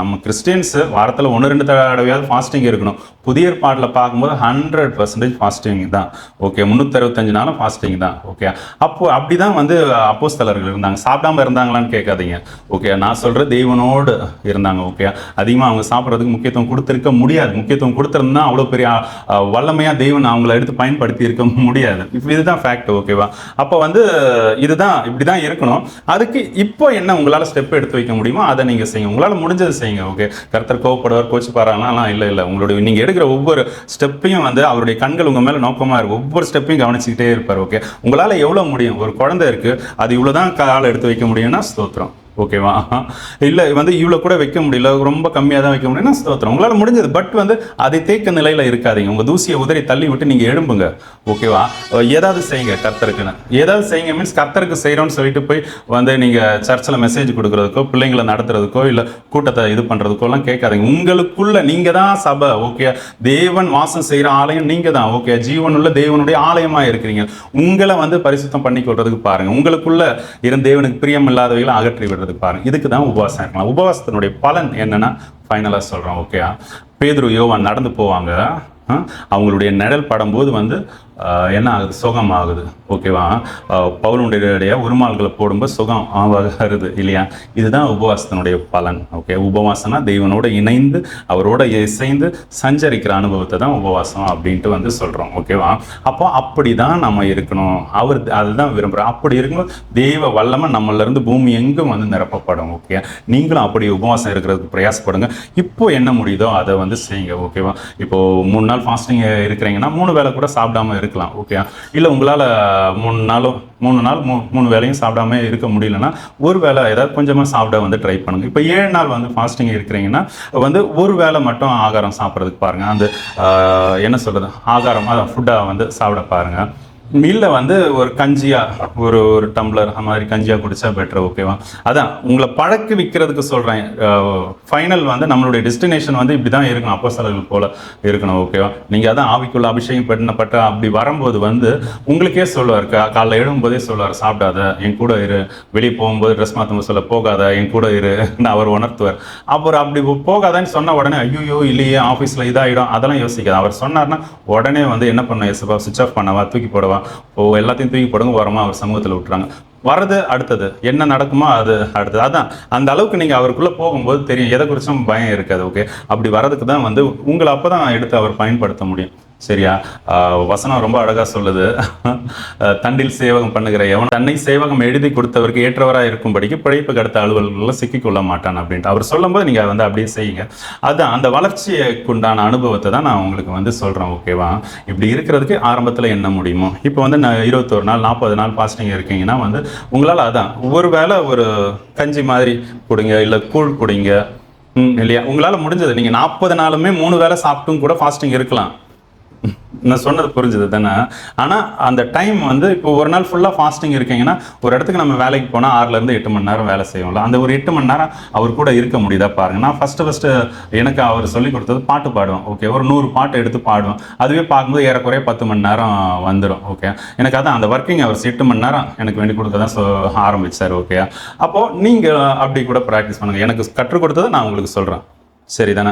நம்ம கிறிஸ்டியன்ஸ் வாரத்தில் 1-2 தடவையாவது ஃபாஸ்டிங் இருக்கணும். புதிய ஏற்பாட்டில் பார்க்கும்போது 100% ஃபாஸ்டிங் தான். ஓகே, 365 நாளும் ஃபாஸ்டிங் தான். ஓகே, அப்போ அப்படிதான் வந்து அப்போஸ்தலர்கள் இருந்தாங்க. சாப்பிடாம இருந்தாங்களான்னு கேட்காதீங்க. ஓகே, நான் சொல்ற தேவனோடு இருந்தாங்க. ஓகே, அதிகமாக அவங்க சாப்பிட்றதுக்கு முக்கியத்துவம் கொடுத்துருக்க முடியாது. முக்கியத்துவம் கொடுத்துருந்தா அவ்வளோ பெரிய வல்லமையா தெய்வன் அவங்கள எடுத்து பயன்படுத்தி இருக்க முடியாது. இதுதான் ஃபேக்ட். ஓகேவா? அப்போ வந்து இதுதான் இப்படிதான் இருக்கணும். அதுக்கு இப்போ என்ன உங்களால் ஸ்டெப் எடுத்து வைக்க முடியுமோ அதை நீங்க செய்யுங்க. உங்களால் முடிஞ்சது செய்யுங்க. ஓகே, கர்த்தர் கோவப்படுவார், கோச்சு பாருங்கன்னா இல்லை. உங்களுடைய நீங்க எடுக்கிற ஒவ்வொரு ஸ்டெப்பையும் வந்து அவருடைய கண்கள் உங்க மேல நோக்கமா இருக்கும். ஒவ்வொரு ஸ்டெப்பையும் கவனிச்சுக்கிட்டே இருப்பார். ஓகே, உங்களால் எவ்வளவு முடியும்? ஒரு குழந்தை இருக்கு, அது இவ்வளவுதான் காலை எடுத்து வைக்க முடியும்னா ஸ்தோத்திரம். ஓகேவா? இல்லை வந்து இவ்வளோ கூட வைக்க முடியல, ரொம்ப கம்மியாக தான் வைக்க முடியும்னா ஸ்தோத்திரம். உங்களால் முடிஞ்சது. பட் வந்து அதை தேக்க நிலையில் இருக்காதீங்க. உங்கள் தூசியை உதறி தள்ளி விட்டு நீங்கள் எழும்புங்க. ஓகேவா? ஏதாவது செய்யுங்க கர்த்தருக்குன்னு. ஏதாவது செய்யுங்க மீன்ஸ் கர்த்தருக்கு செய்கிறோன்னு சொல்லிட்டு போய் வந்து நீங்கள் சர்ச்சில் மெசேஜ் கொடுக்குறதுக்கோ, பிள்ளைங்களை நடத்துறதுக்கோ, இல்லை கூட்டத்தை இது பண்ணுறதுக்கோலாம் கேட்காதீங்க. உங்களுக்குள்ள நீங்கள் தான் சபை. ஓகே, தேவன் வாசம் செய்கிற ஆலயம் நீங்கள் தான். ஓகே, ஜீவனுள்ள தேவனுடைய ஆலயமாக இருக்கிறீங்க. உங்களை வந்து பரிசுத்தம் பண்ணி கொள்றதுக்கு பாருங்கள். உங்களுக்குள்ள இருந்த தேவனுக்கு பிரியம் இல்லாதவைகளை அகற்றி விடுறது பாருங்க. இதுக்கு தான் உபவாசம் இருக்கலாம். உபவாசத்தினுடைய பலன் என்னன்னா ஃபைனலா சொல்றோம். ஓகே, பேதுரு யோவான் நடந்து போவாங்க. அவங்களுடைய நிழல் படும்போது வந்து என்ன ஆகுது? சுகம் ஆகுது. ஓகேவா? பவுலுடைய உருமால்களை போடும்போது சுகம் ஆகுது இல்லையா? இதுதான் உபவாசத்தினுடைய பலன். ஓகே, உபவாசம்னா தெய்வனோட இணைந்து அவரோட இசைந்து சஞ்சரிக்கிற அனுபவத்தை தான் உபவாசம் அப்படின்ட்டு வந்து சொல்றோம். ஓகேவா? அப்போ அப்படிதான் நம்ம இருக்கணும். அவர் அதுதான் விரும்புகிறோம். அப்படி இருக்கும்போது தெய்வ வல்லமை நம்மள இருந்து பூமி எங்கும் வந்து நிரப்பப்படும். ஓகே, நீங்களும் அப்படி உபவாசம் இருக்கிறதுக்கு பிரயாசப்படுங்க. இப்போ என்ன முடியுதோ அதை வந்து செய்யுங்க. ஓகேவா? இப்போ 3 நாள் ஃபாஸ்டிங் இருக்கிறீங்கன்னா 3 வேளை கூட சாப்பிடாம இருக்கலாம். ஓகே, இல்லை உங்களால் 3 நாள் 3 வேளையும் சாப்பிடாம இருக்க முடியலன்னா ஒரு வேளை ஏதாவது கொஞ்சமாக சாப்பிட வந்து ட்ரை பண்ணுங்க. இப்போ 7 நாள் வந்து ஃபாஸ்டிங் இருக்கிறீங்கன்னா வந்து ஒரு வேளை மட்டும் ஆகாரம் சாப்பிட்றதுக்கு பாருங்க. அந்த என்ன சொல்றது, ஆகாரம் ஃபுட்டாக வந்து சாப்பிட பாருங்க. இல்லை வந்து ஒரு கஞ்சியா ஒரு ஒரு டம்ளர் அந்த மாதிரி கஞ்சியா குடிச்சா பெட்டர். ஓகேவா? அதான் உங்களை பழக்க விற்கிறதுக்கு சொல்கிறேன். ஃபைனல் வந்து நம்மளுடைய டெஸ்டினேஷன் வந்து இப்படி தான் இருக்கணும், அப்போஸ்தலர்கள் போல இருக்கணும். ஓகேவா? நீங்கள் அதான் ஆவிக்குள்ள அபிஷேகம் பண்ணப்பட்ட அப்படி வரும்போது வந்து உங்களுக்கே சொல்லுவார், காலைல எழும்போதே சொல்லுவார், சாப்பிடாத என் கூட இரு, வெளியே போகும்போது ட்ரெஸ் மாற்றும் சொல்ல போகாத என் கூட இரு அவர் உணர்த்துவார். அப்புறம் அப்படி போகாதான்னு சொன்ன உடனே ஐயோ இல்லையே ஆஃபீஸில் இதாகிடும் அதெல்லாம் யோசிக்காது. அவர் சொன்னார்னா உடனே வந்து என்ன பண்ண, எஸ்ப்பா சுவிச் ஆஃப் பண்ணவா, தூக்கி போடவா, எல்லாத்தையும் தூக்கி போடுங்க, வரமா அவர் சமூகத்தில் விட்டுறாங்க. வரது அடுத்தது என்ன நடக்குமோ அது அடுத்தது. அதான் அந்த அளவுக்கு நீங்கள் அவருக்குள்ளே போகும்போது தெரியும், எதை குறிச்சும் பயம் இருக்காது. ஓகே, அப்படி வரதுக்கு தான் வந்து உங்களை அப்போ தான் எடுத்து அவர் பயன்படுத்த முடியும். சரியா? வசனம் ரொம்ப அழகா சொல்லுது, தண்டில் சேவகம் பண்ணுகிற எவன் தன்னை சேவகம் எழுதி கொடுத்தவருக்கு ஏற்றவராக இருக்கும்படிக்கு பிழைப்புக்கு அடுத்த அலுவல்களில் சிக்கிக்கொள்ள மாட்டான் அப்படின்ட்டு அவர் சொல்லும்போது நீங்கள் வந்து அப்படியே செய்யுங்க. அதுதான் அந்த வளர்ச்சிக்குண்டான அனுபவத்தை தான் நான் உங்களுக்கு வந்து சொல்கிறேன். ஓகேவா? இப்படி இருக்கிறதுக்கு ஆரம்பத்தில் என்ன முடியுமோ, இப்போ வந்து நான் 21 நாள் 40 நாள் ஃபாஸ்டிங் இருக்கீங்கன்னா வந்து உங்களால் அதான் ஒவ்வொரு வேளை ஒரு கஞ்சி மாதிரி குடிங்க, இல்லை கூழ் குடிங்க, இல்லையா? உங்களால் முடிஞ்சது நீங்கள் 40 நாளுமே 3 வேளை சாப்பிட்டும் கூட ஃபாஸ்டிங் இருக்கலாம். நான் சொன்னது புரிஞ்சுது தானே? ஆனால் அந்த டைம் வந்து இப்போ ஒரு நாள் ஃபுல்லாக ஃபாஸ்டிங் இருக்கீங்கன்னா ஒரு இடத்துக்கு நம்ம வேலைக்கு போனால் 6 to 8 மணி நேரம் வேலை செய்வோம்ல, அந்த ஒரு 8 மணி நேரம் அவர் கூட இருக்க முடியுதா பாருங்க. நான் ஃபஸ்ட்டு எனக்கு அவர் சொல்லி கொடுத்தது பாட்டு பாடுவேன். ஓகே, ஒரு 100 பாட்டு எடுத்து பாடுவேன். அதுவே பார்க்கும்போது ஏறக்குறைய 10 மணி நேரம் வந்துடும். ஓகே, எனக்கு அதான் அந்த ஒர்க்கிங் ஹவர்ஸ் 8 மணி நேரம் எனக்கு வேண்டி கொடுக்க தான் ஆரம்பித்தார். ஓகே, அப்போது நீங்கள் அப்படி கூட ப்ராக்டிஸ் பண்ணுங்கள். எனக்கு கற்றுக் கொடுத்ததை நான் உங்களுக்கு சொல்கிறேன். சரி தானே?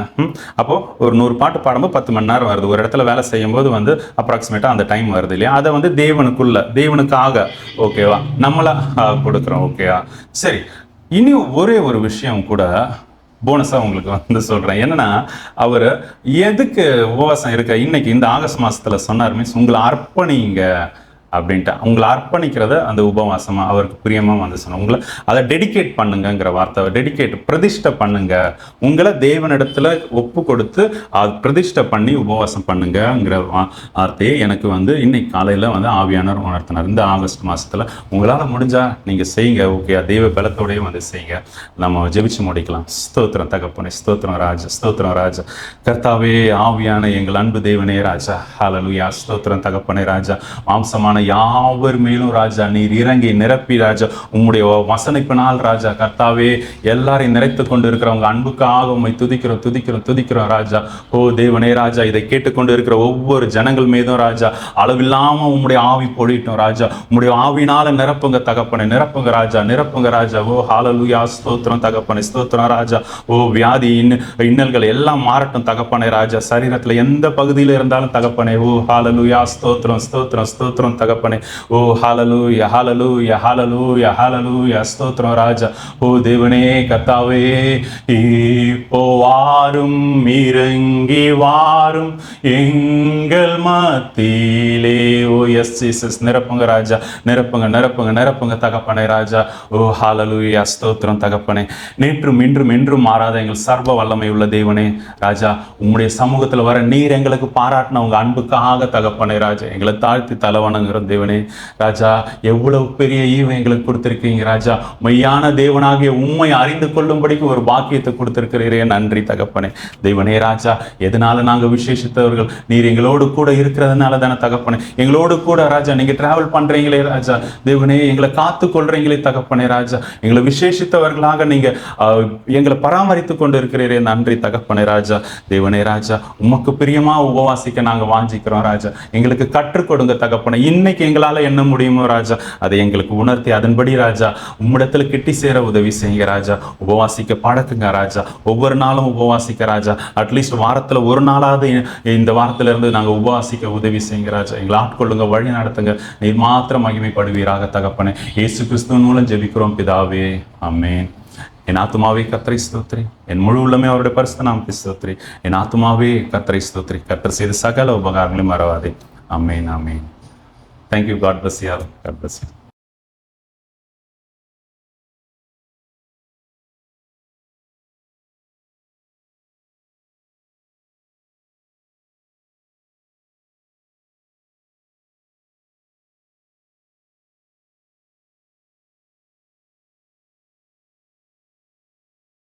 அப்போது ஒரு 100 பாட்டு பாடும்போது 10 மணி நேரம் வருது. ஒரு இடத்துல வேலை செய்யும்போது வந்து அப்ராக்சிமேட்டாக அந்த டைம் வருது இல்லையா? அதை வந்து தேவனுக்காக ஓகேவா நம்மளை கொடுக்குறோம். ஓகேவா? சரி, இனி ஒரே ஒரு விஷயம் கூட போனஸாக உங்களுக்கு வந்து சொல்கிறேன். என்னன்னா, அவர் எதுக்கு உபவாசம் இருக்க இன்னைக்கு இந்த ஆகஸ்ட் மாதத்தில் சொன்னார், மீன்ஸ் உங்களை அர்ப்பணிங்க அப்படின்ட்டு. உங்களை அர்ப்பணிக்கிறத அந்த உபவாசமாக அவருக்கு பிரியமாக வந்து சொன்னோம். உங்களை அதை டெடிகேட் பண்ணுங்கிற வார்த்தை, டெடிகேட் பிரதிஷ்டை பண்ணுங்க, உங்களை தேவனிடத்துல ஒப்பு கொடுத்து அது பிரதிஷ்டை பண்ணி உபவாசம் பண்ணுங்கிற வார்த்தையை எனக்கு வந்து இன்னைக்கு காலையில் வந்து ஆவியானவர் உணர்த்தினார். இந்த ஆகஸ்ட் மாதத்தில் உங்களால் முடிஞ்சால் நீங்கள் செய்யுங்க. ஓகே, தெய்வ பலத்தோடையும் வந்து செய்யுங்க. நம்ம ஜெபிச்சு முடிக்கலாம். ஸ்தோத்திரம் தகப்பனே, ஸ்தோத்திரம் ராஜா, ஸ்தோத்திரம் ராஜா. கர்த்தாவே, ஆவியான எங்கள் அன்பு தேவனே ராஜா, ஹல்லேலூயா. ஸ்தோத்திரம் தகப்பனே ராஜா. மாம்சமான யாவர் மேலும் ராஜா நீர் இறங்கி நிரப்பி ராஜா உம்முடைய வசனிப்பினால் ராஜா கர்த்தாவே எல்லாரையும் நிறைத்து கொண்டு இருக்கிறவங்க அன்புக்காக உம்மை துதிக்கிறோம் ராஜா. ஓ தேவனே ராஜா, இதை கேட்டுக்கொண்டு இருக்கிற ஒவ்வொரு ஜனங்கள் மீதும் ராஜா அளவில்லாம உம்முடைய ஆவி பொழிட்டோம் ராஜா. உம்முடைய ஆவினால நிரப்புங்க தகப்பனை, நிரப்புங்க ராஜா. ஓ ஹல்லேலூயா. ஸ்தோத்திரம் தகப்பனை, ஸ்தோத்திரம் ராஜா. ஓ வியாதி இன்னல்கள் எல்லாம் மாறட்டும் தகப்பனை ராஜா. சரீரத்துல எந்த பகுதியில் இருந்தாலும் தகப்பனை. ஓ ஹல்லேலூயா. ஸ்தோத்திரம் தகப்பனே. ஓ ஹல்லேலூயா, ஹல்லேலூயா, ஹல்லேலூயா, ஹல்லேலூயா. ஸ்தோத்திரம் ராஜா. ஓ தேவனே கர்த்தாவே, இப்போ வாரும், இறங்கி வாரும் எங்கள் மத்தியிலே. ஓ எஸ் ஜீசஸ், நிரப்புங்க ராஜா, நிரப்புங்க தகப்பனே ராஜா. ஓ ஹல்லேலூயா. ஸ்தோத்திரம் தகப்பனே. நேற்றும் இன்றும் என்றும் மாறாத எங்கள் சர்வ வல்லமை உள்ள தேவனே ராஜா, உம்முடைய சமூகத்தில் வர நீர் எங்களுக்கு பாராட்டின உங்க அன்புக்காக தகப்பனே ராஜா எங்களை தாழ்த்தி தலைவணங்க தேவனே ராஜா. எவ்வளவு பெரிய ஈவு எங்களுக்கு கொடுத்திருக்கீங்க ராஜா. மெய்யான தேவனாகிய உண்மை அறிந்து கொள்ளும்படிக்கு ஒரு பாக்கியத்தை கொடுத்திருக்கிறீரே, நன்றி தகப்பனே. தேவனே ராஜா, எதனால நாங்கள் விசேஷித்தவர்கள் நீர் எங்களோடு கூட இருக்கிறதுனால தானே தகப்பனே. எங்களோடு கூட ராஜா நீங்க டிராவல் பண்றீங்களே ராஜா. தேவனே, எங்களை காத்து கொள்றீங்களே தகப்பனே ராஜா. எங்களை விசேஷித்தவர்களாக நீங்க எங்களை பராமரித்து கொண்டு இருக்கிறீரே, நன்றி தகப்பனே ராஜா. தேவனே ராஜா, உமக்கு பிரியமா உபவாசிக்க நாங்கள் வாஞ்சிக்கிறோம் ராஜா. எங்களுக்கு கற்றுக் கொடுங்க தகப்பனே. இன்னைக்கு எங்களால என்ன முடியுமோ ராஜா அதை எங்களுக்கு உணர்த்தி அதன்படி ராஜா உம்மிடத்துல கிட்டி சேர உதவி செய்யுங்க ராஜா. உபவாசிக்க பழக்குங்க ராஜா. ஒவ்வொரு நாளும் உபவாசிக்க ராஜா. அட்லீஸ்ட் வாரத்துல ஒரு நாளாவது இந்த வாரத்துல இருந்து நாங்க உபவாசிக்க உதவி செய்யுங்க ராஜா. எங்களை ஆட்கொள்ளுங்க, வழி நடத்துங்க. நீர் மாத்திரம் மகிமைப்படுவீராக தகப்பனே. இயேசு கிறிஸ்துவின் மூலம் ஜெபிக்கிறோம் பிதாவே, ஆமென். என் ஆத்துமாவே கர்த்தரை ஸ்தோத்திரி, என் முழு உள்ளமே அவருடைய பரிசுத்த நாமத்தை ஸ்தோத்திரி. என் ஆத்துமாவே கர்த்தரை ஸ்தோத்திரி, கர்த்தர் செய்த சகல உபகாரங்களையும் மறவாதே. ஆமென், ஆமென். Thank you. God bless you all. God bless you.